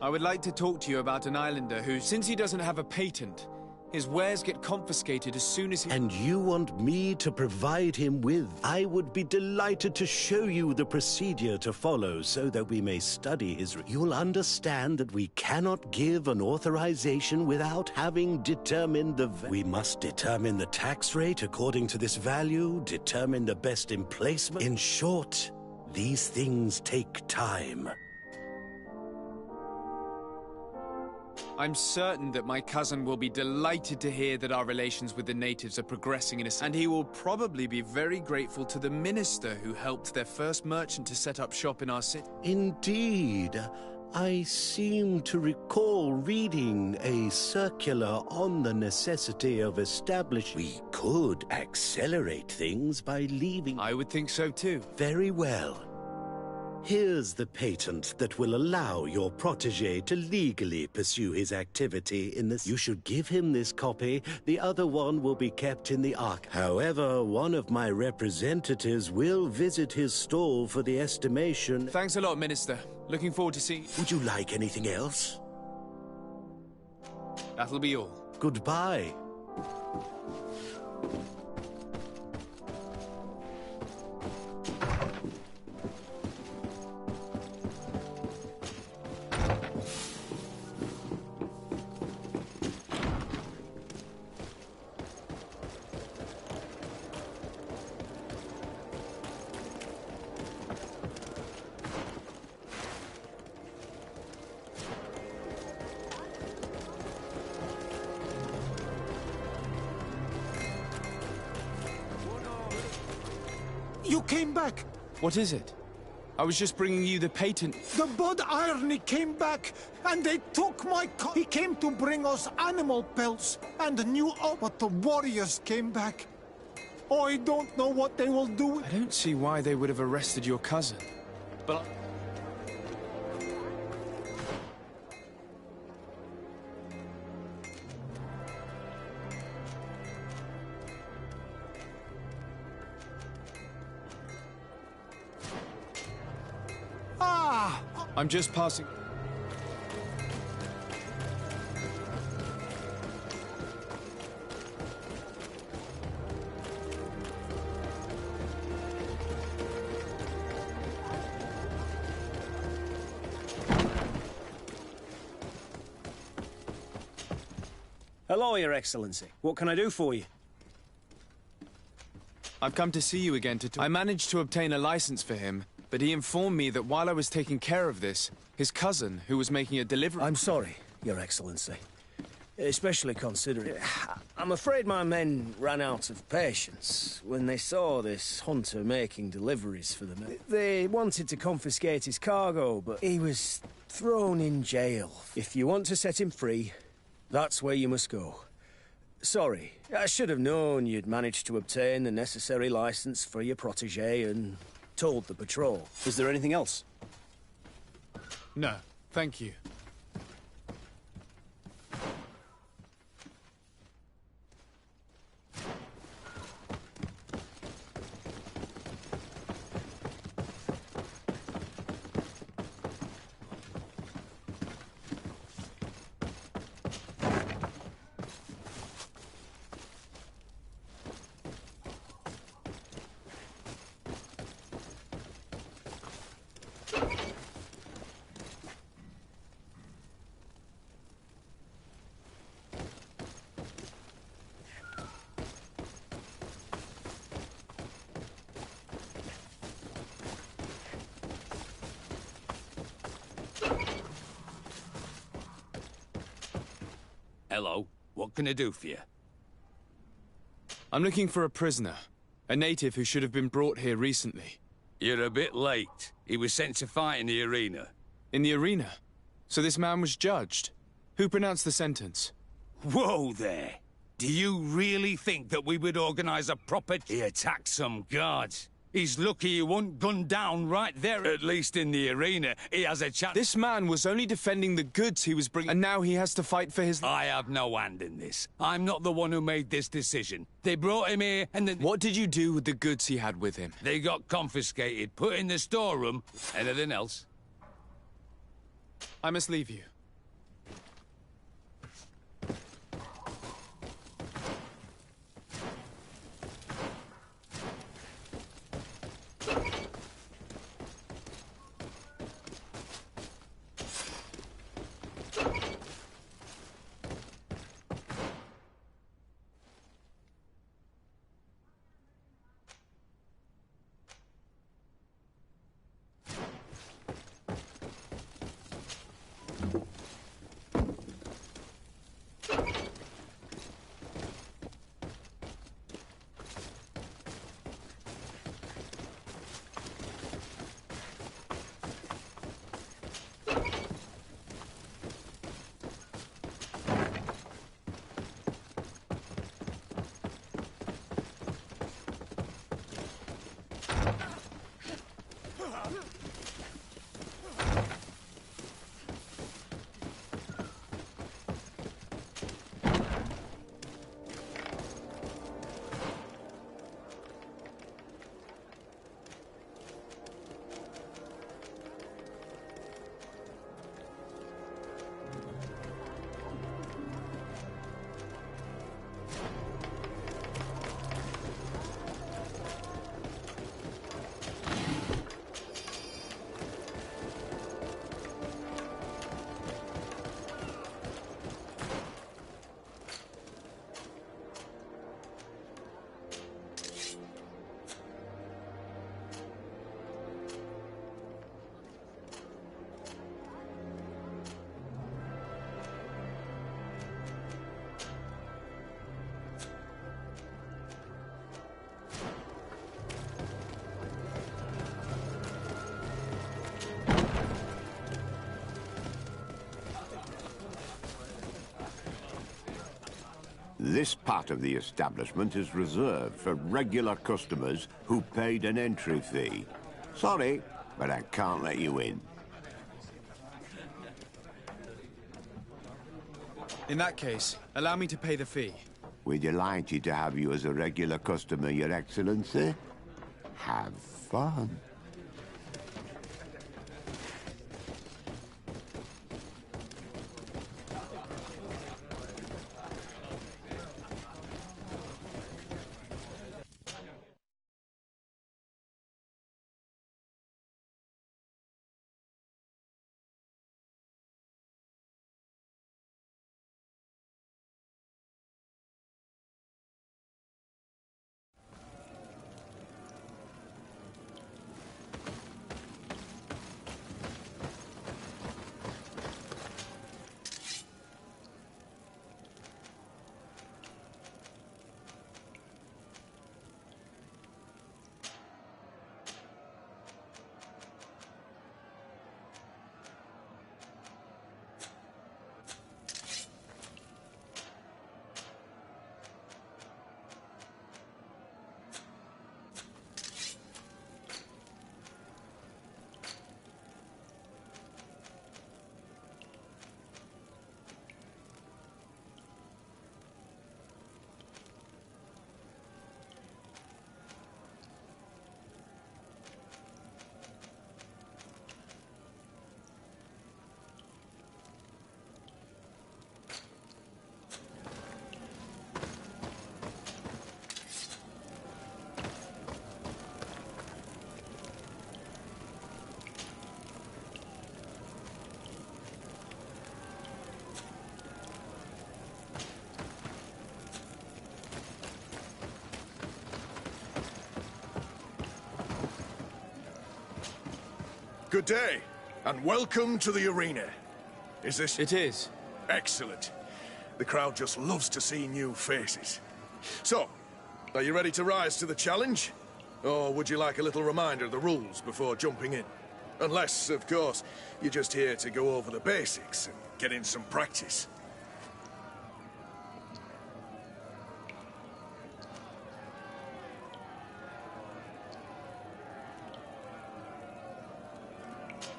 would like to talk to you about an islander who, since he doesn't have a patent, his wares get confiscated as soon as he... And you want me to provide him with? I would be delighted to show you the procedure to follow so that we may study his... You'll understand that we cannot give an authorization without having determined the... We must determine the tax rate according to this value, determine the best emplacement. In short, these things take time. I'm certain that my cousin will be delighted to hear that our relations with the natives are progressing and he will probably be very grateful to the minister who helped their first merchant to set up shop in our city. Indeed. I seem to recall reading a circular on the necessity of establishing... We could accelerate things by leaving... I would think so too. Very well. Here's the patent that will allow your protege to legally pursue his activity in this. You should give him this copy. The other one will be kept in the ark. However, one of my representatives will visit his stall for the estimation. Thanks a lot, Minister. Looking forward to seeing... Would you like anything else? That'll be all. Goodbye. You came back! What is it? I was just bringing you the patent. The Bud Irony came back, and they took my He came to bring us animal pelts, and new but the warriors came back. Oh, I don't know what they will do. I don't see why they would have arrested your cousin. But... I'm just passing... Hello, Your Excellency. What can I do for you? I've come to see you again to... I managed to obtain a license for him, but he informed me that while I was taking care of this, his cousin, who was making a delivery... I'm sorry, Your Excellency. Especially considering... I'm afraid my men ran out of patience when they saw this hunter making deliveries for them. They wanted to confiscate his cargo, but he was thrown in jail. If you want to set him free, that's where you must go. Sorry, I should have known you'd managed to obtain the necessary license for your protege and told the patrol. Is there anything else? No, thank you. Hello. What can I do for you? I'm looking for a prisoner. A native who should have been brought here recently. You're a bit late. He was sent to fight in the arena. In the arena? So this man was judged? Who pronounced the sentence? Whoa there! Do you really think that we would organize a proper... He attacked some guards. He's lucky he wasn't gunned down right there. At least in the arena, he has a chance... This man was only defending the goods he was bringing, and now he has to fight for his... I have no hand in this. I'm not the one who made this decision. They brought him here, and then... What did you do with the goods he had with him? They got confiscated, put in the storeroom. Anything else? I must leave you. This part of the establishment is reserved for regular customers who paid an entry fee. Sorry, but I can't let you in. In that case, allow me to pay the fee. We're delighted to have you as a regular customer, Your Excellency. Have fun. Good day, and welcome to the arena. Is this... It is. Excellent. The crowd just loves to see new faces. So, are you ready to rise to the challenge? Or would you like a little reminder of the rules before jumping in? Unless, of course, you're just here to go over the basics and get in some practice.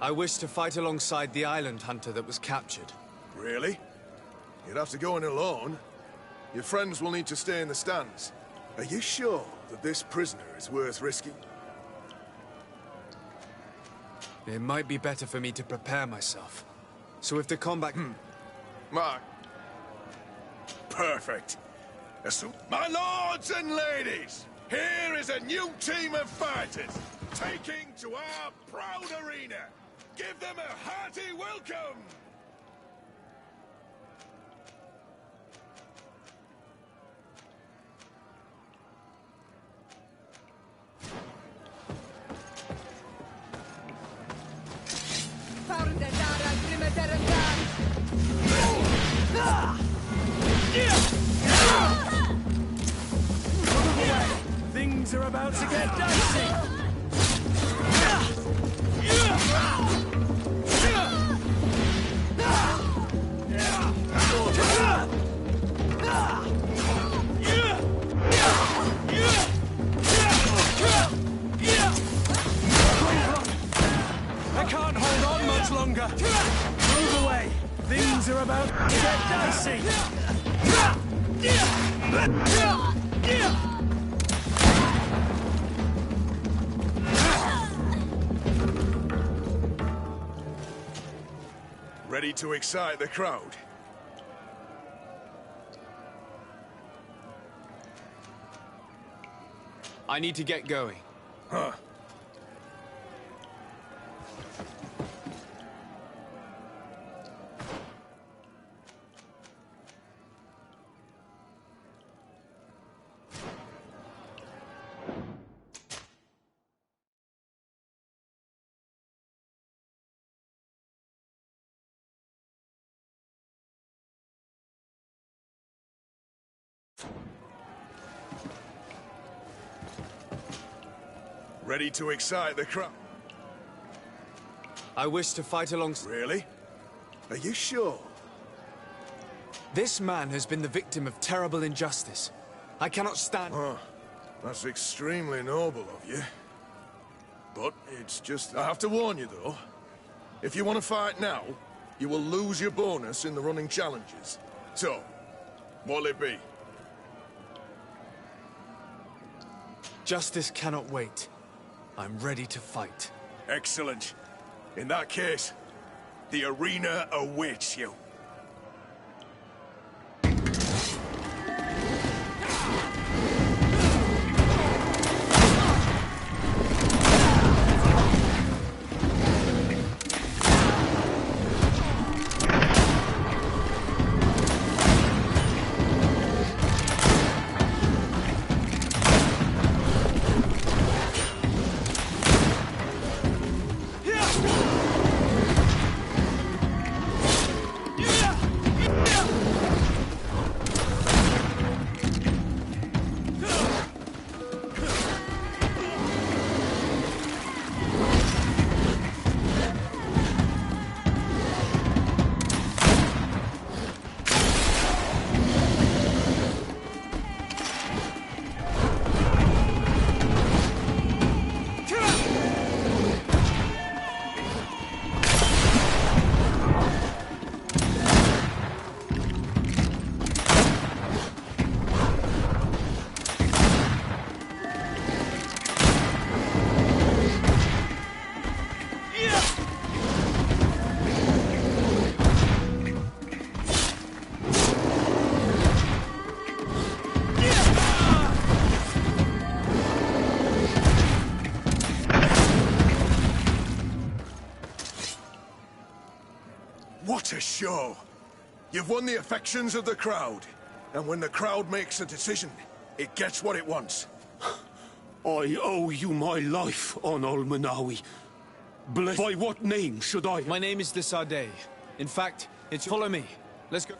I wish to fight alongside the island hunter that was captured. Really? You'd have to go in alone. Your friends will need to stay in the stands. Are you sure that this prisoner is worth risking? It might be better for me to prepare myself. So if the combat... Mark. Perfect. My lords and ladies, here is a new team of fighters, taking to our proud arena. Give them a hearty welcome! Things are about to get dicey! I can't hold on much longer! Move away! Things are about to get dicey! Ready to excite the crowd? I need to get going. Huh. Ready to excite the crowd? I wish to fight alongside... Really? Are you sure? This man has been the victim of terrible injustice. I cannot stand... Oh, that's extremely noble of you. But it's just... I have to warn you, though. If you want to fight now, you will lose your bonus in the running challenges. So, what'll it be? Justice cannot wait. I'm ready to fight. Excellent. In that case, the arena awaits you. What a show! You've won the affections of the crowd. And when the crowd makes a decision, it gets what it wants. I owe you my life, Onol Manawi. Bless... By what name should I... My name is Desade. In fact, it's... Follow me. Let's go.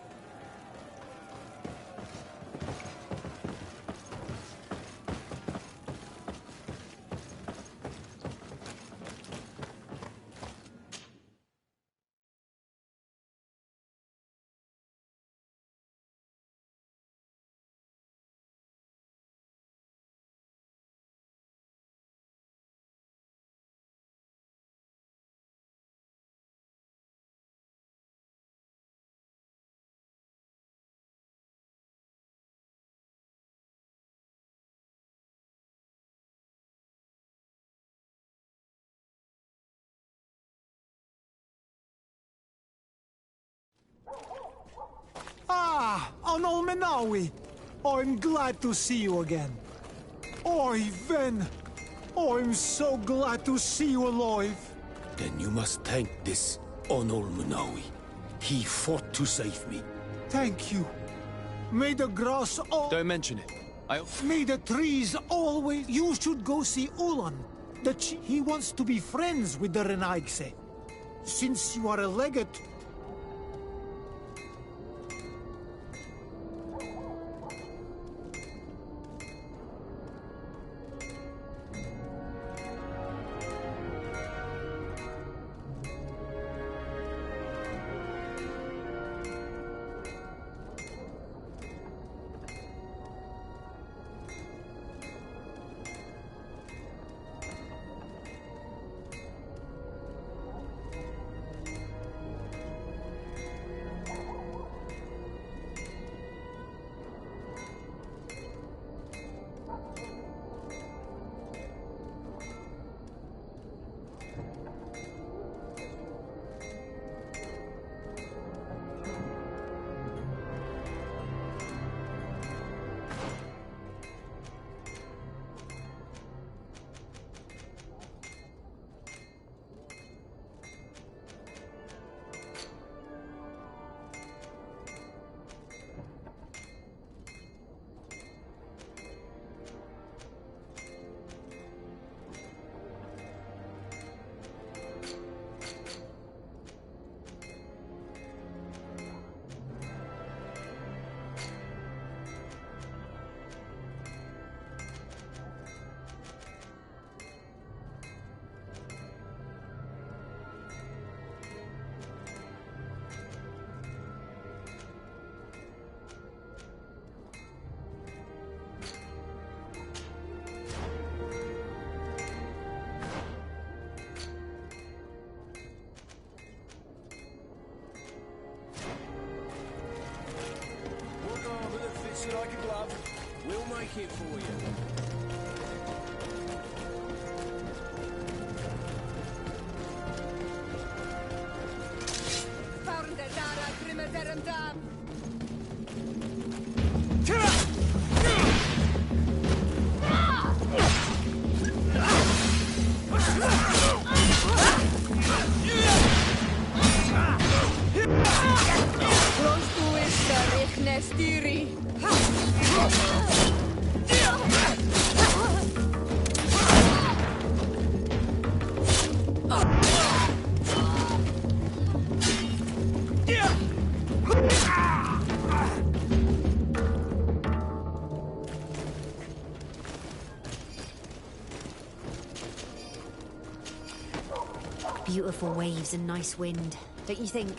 Onolmenawi! I'm glad to see you again. Oi, Ven! I'm so glad to see you alive. Then you must thank this Onolmenawi. He fought to save me. Thank you. May the grass Don't mention it. May the trees always... You should go see Ulan. He wants to be friends with the Renaigse. Since you are a legate... Like a glove. We'll make it for you. Beautiful waves and nice wind, don't you think?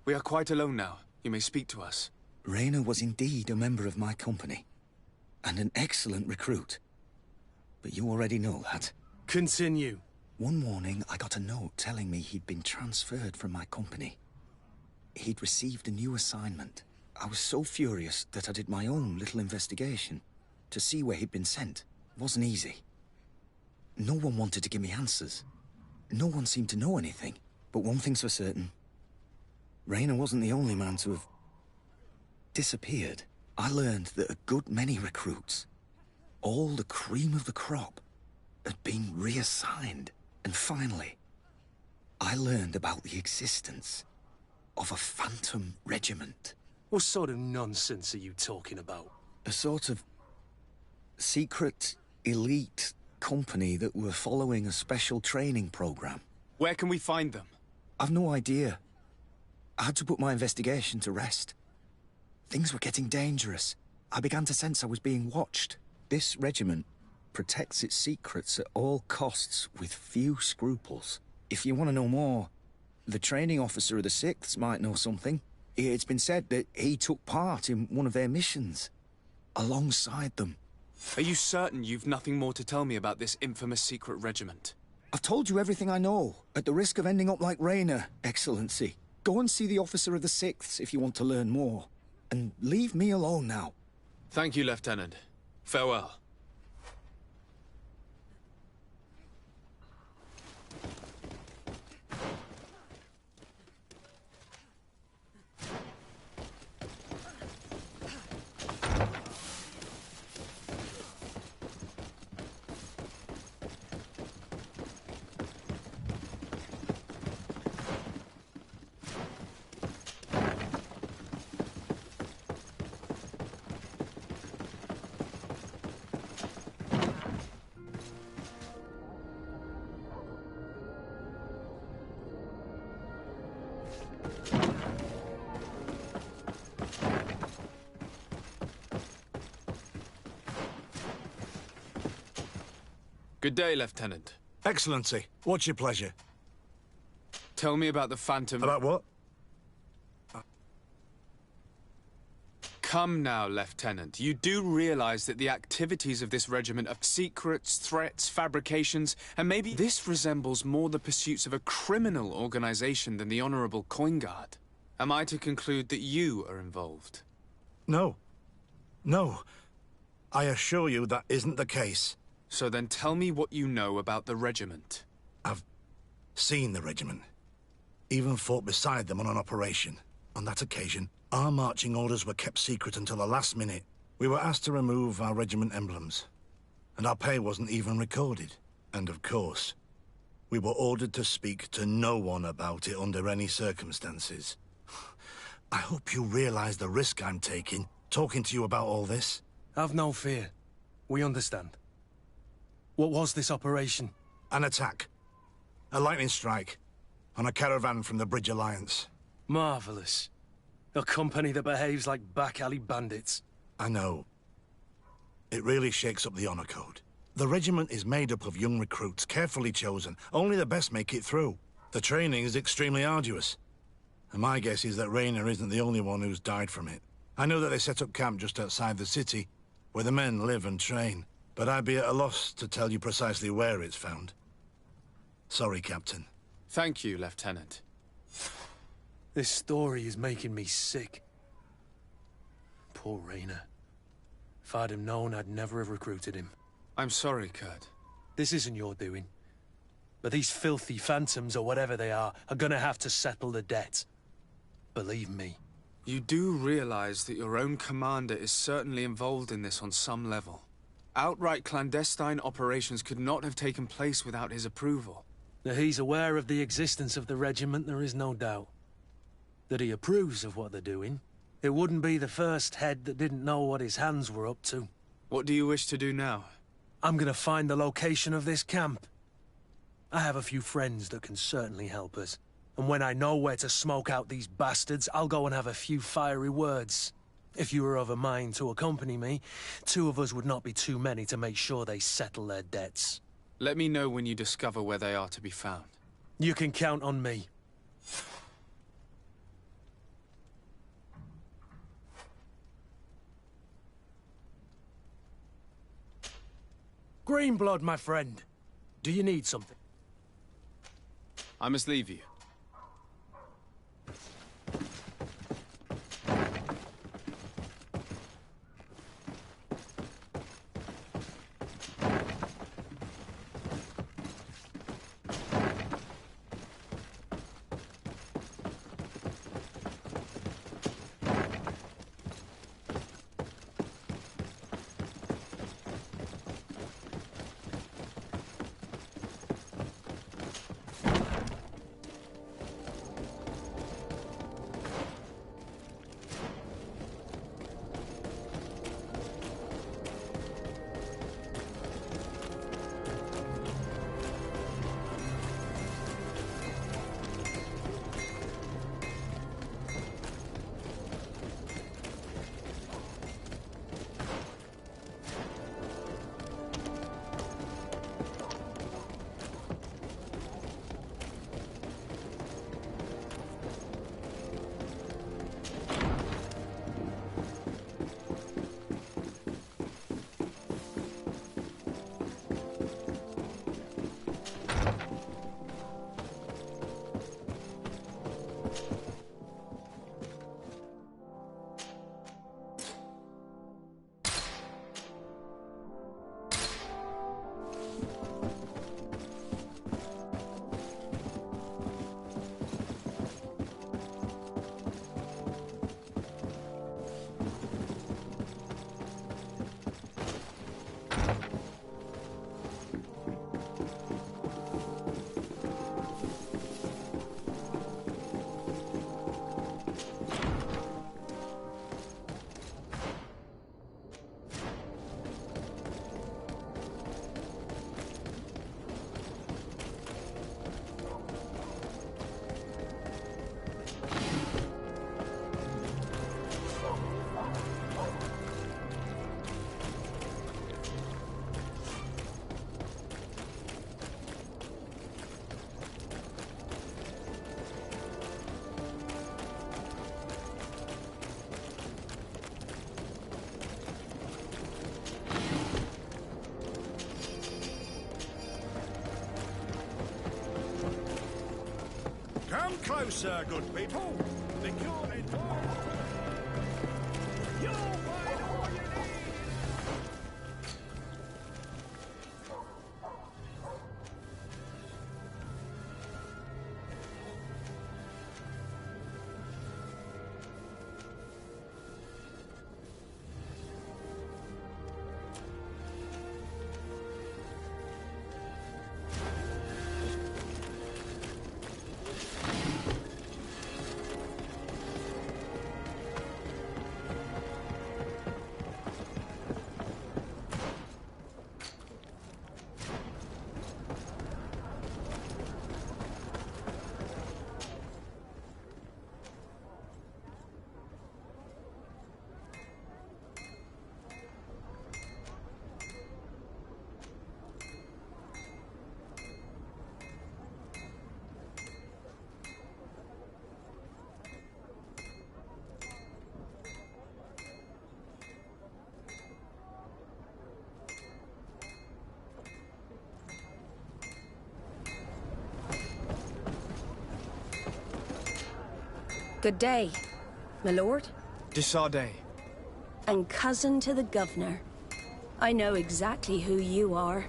We are quite alone now. You may speak to us. Rayner was indeed a member of my company, and an excellent recruit. But you already know that. Continue. One morning, I got a note telling me he'd been transferred from my company. He'd received a new assignment. I was so furious that I did my own little investigation to see where he'd been sent. It wasn't easy. No one wanted to give me answers. No one seemed to know anything. But one thing's for certain. Rayner wasn't the only man to have disappeared. I learned that a good many recruits, all the cream of the crop, had been reassigned. And finally, I learned about the existence of a phantom regiment. What sort of nonsense are you talking about? A sort of secret, elite company that were following a special training program. Where can we find them? I've no idea. I had to put my investigation to rest. Things were getting dangerous. I began to sense I was being watched. This regiment protects its secrets at all costs with few scruples. If you want to know more, the training officer of the 6th might know something. It's been said that he took part in one of their missions, alongside them. Are you certain you've nothing more to tell me about this infamous secret regiment? I've told you everything I know, at the risk of ending up like Rayner, Excellency. Go and see the officer of the 6th if you want to learn more. And leave me alone now. Thank you, Lieutenant. Farewell. Good day, Lieutenant. Excellency, what's your pleasure? Tell me about the Phantom... About what? Come now, Lieutenant. You do realize that the activities of this regiment are secrets, threats, fabrications, and maybe this resembles more the pursuits of a criminal organization than the Honorable Coin Guard. Am I to conclude that you are involved? No. No. I assure you that isn't the case. So then tell me what you know about the regiment. I've seen the regiment. Even fought beside them on an operation. On that occasion, our marching orders were kept secret until the last minute. We were asked to remove our regiment emblems. And our pay wasn't even recorded. And of course, we were ordered to speak to no one about it under any circumstances. I hope you realize the risk I'm taking, talking to you about all this. Have no fear. We understand. What was this operation? An attack. A lightning strike. On a caravan from the Bridge Alliance. Marvelous. A company that behaves like back-alley bandits. I know. It really shakes up the honor code. The regiment is made up of young recruits, carefully chosen. Only the best make it through. The training is extremely arduous. And my guess is that Rayner isn't the only one who's died from it. I know that they set up camp just outside the city, where the men live and train. But I'd be at a loss to tell you precisely where it's found. Sorry, Captain. Thank you, Lieutenant. This story is making me sick. Poor Rayner. If I'd have known, I'd never have recruited him. I'm sorry, Kurt. This isn't your doing. But these filthy phantoms, or whatever they are gonna have to settle the debt. Believe me. You do realize that your own commander is certainly involved in this on some level. Outright clandestine operations could not have taken place without his approval. That he's aware of the existence of the regiment, there is no doubt. That he approves of what they're doing. It wouldn't be the first head that didn't know what his hands were up to. What do you wish to do now? I'm gonna find the location of this camp. I have a few friends that can certainly help us. And when I know where to smoke out these bastards, I'll go and have a few fiery words. If you were of a mind to accompany me, 2 of us would not be too many to make sure they settle their debts. Let me know when you discover where they are to be found. You can count on me. Greenblood, my friend. Do you need something? I must leave you. you, sir, good people. The cure involves... You'll find all you need! Good day, my lord. Desardet. And cousin to the governor. I know exactly who you are,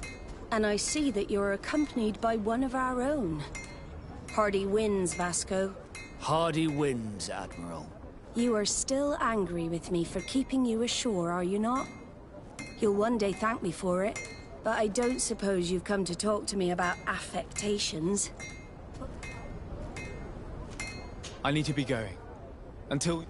and I see that you're accompanied by one of our own. Hardy winds, Vasco. Hardy winds, Admiral. You are still angry with me for keeping you ashore, are you not? You'll one day thank me for it, but I don't suppose you've come to talk to me about affectations. I need to be going. Until...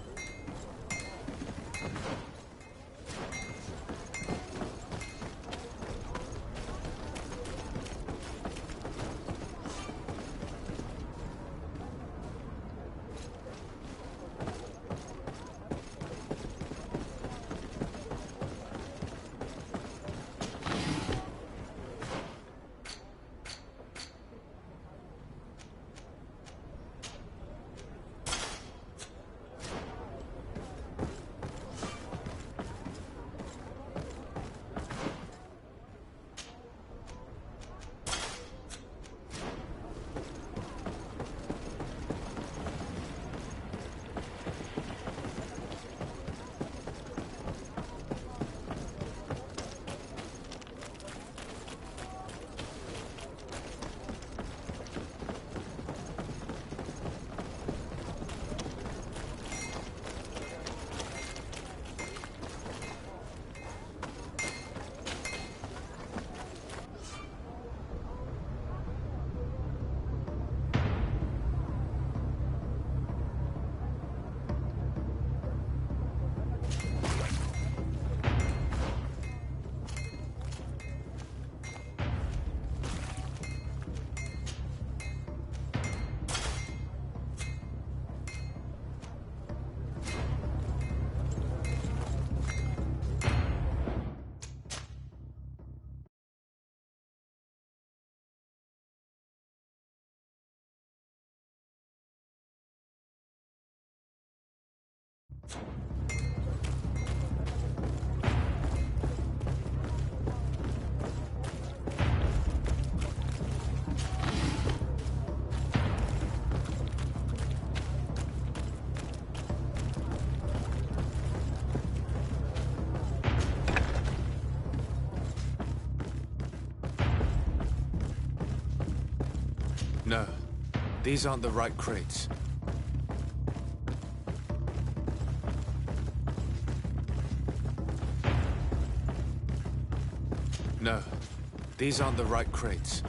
No, these aren't the right crates. No, these aren't the right crates.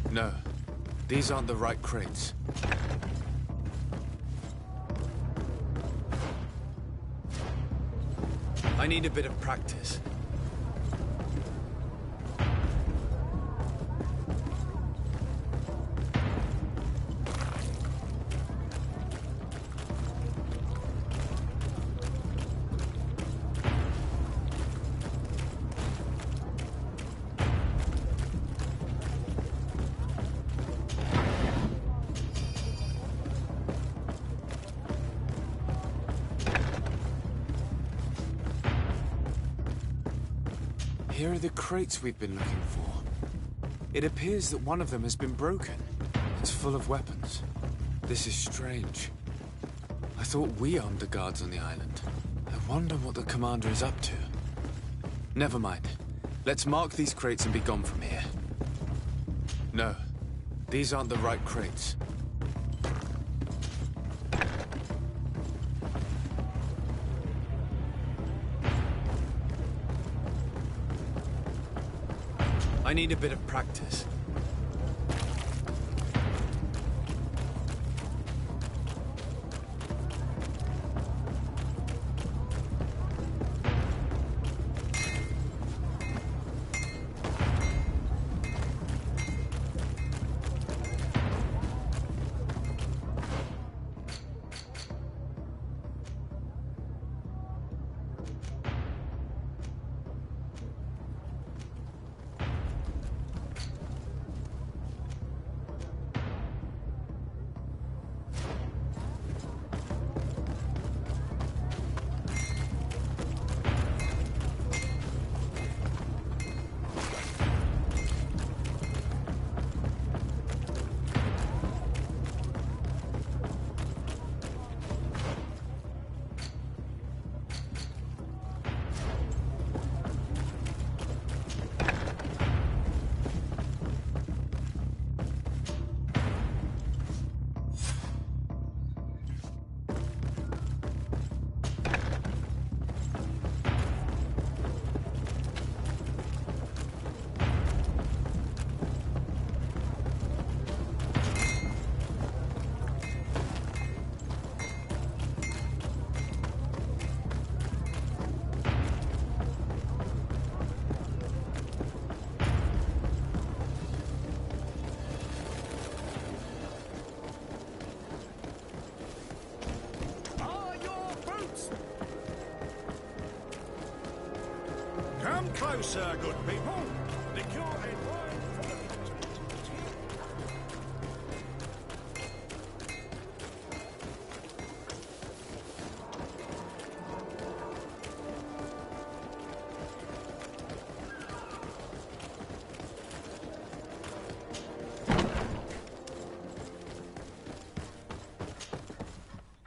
No, these aren't the right crates. I need a bit of practice. Here are the crates we've been looking for. It appears that one of them has been broken. It's full of weapons. This is strange. I thought we armed the guards on the island. I wonder what the commander is up to. Never mind. Let's mark these crates and be gone from here. No, these aren't the right crates. I need a bit of practice. Come closer, good people. Lick your head wide for the...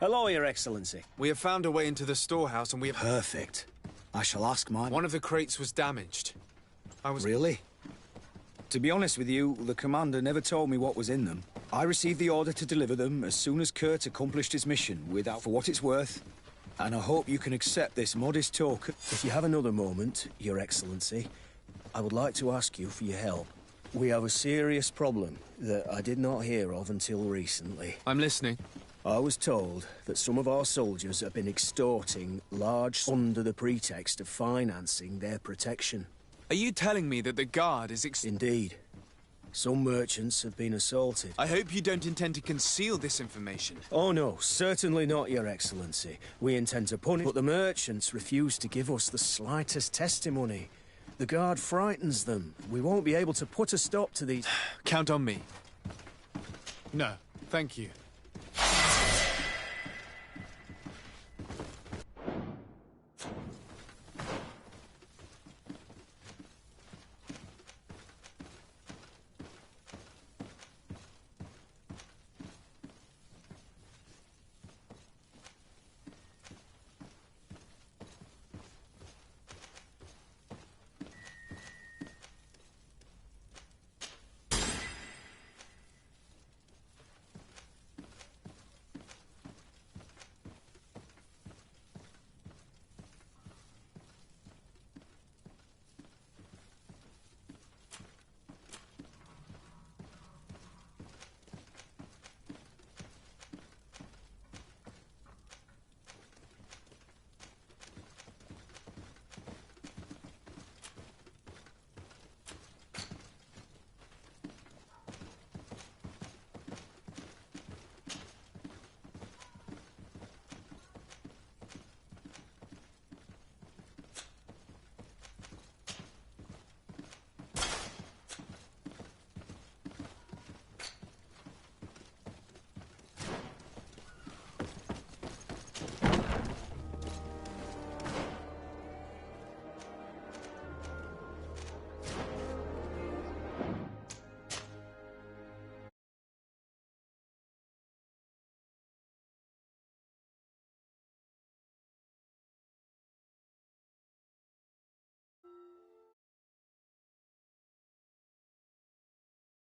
Hello, Your Excellency. We have found a way into the storehouse and we have... Perfect. I shall ask my... One of the crates was damaged. I was... Really? To be honest with you, the commander never told me what was in them. I received the order to deliver them as soon as Kurt accomplished his mission, without for what it's worth. And I hope you can accept this modest token. If you have another moment, Your Excellency, I would like to ask you for your help. We have a serious problem that I did not hear of until recently. I'm listening. I was told that some of our soldiers have been extorting large under the pretext of financing their protection. Are you telling me that the guard is Indeed. Some merchants have been assaulted. I hope you don't intend to conceal this information. Oh no, certainly not, Your Excellency. We intend to punish, but the merchants refuse to give us the slightest testimony. The guard frightens them. We won't be able to put a stop to these... Count on me. No, thank you.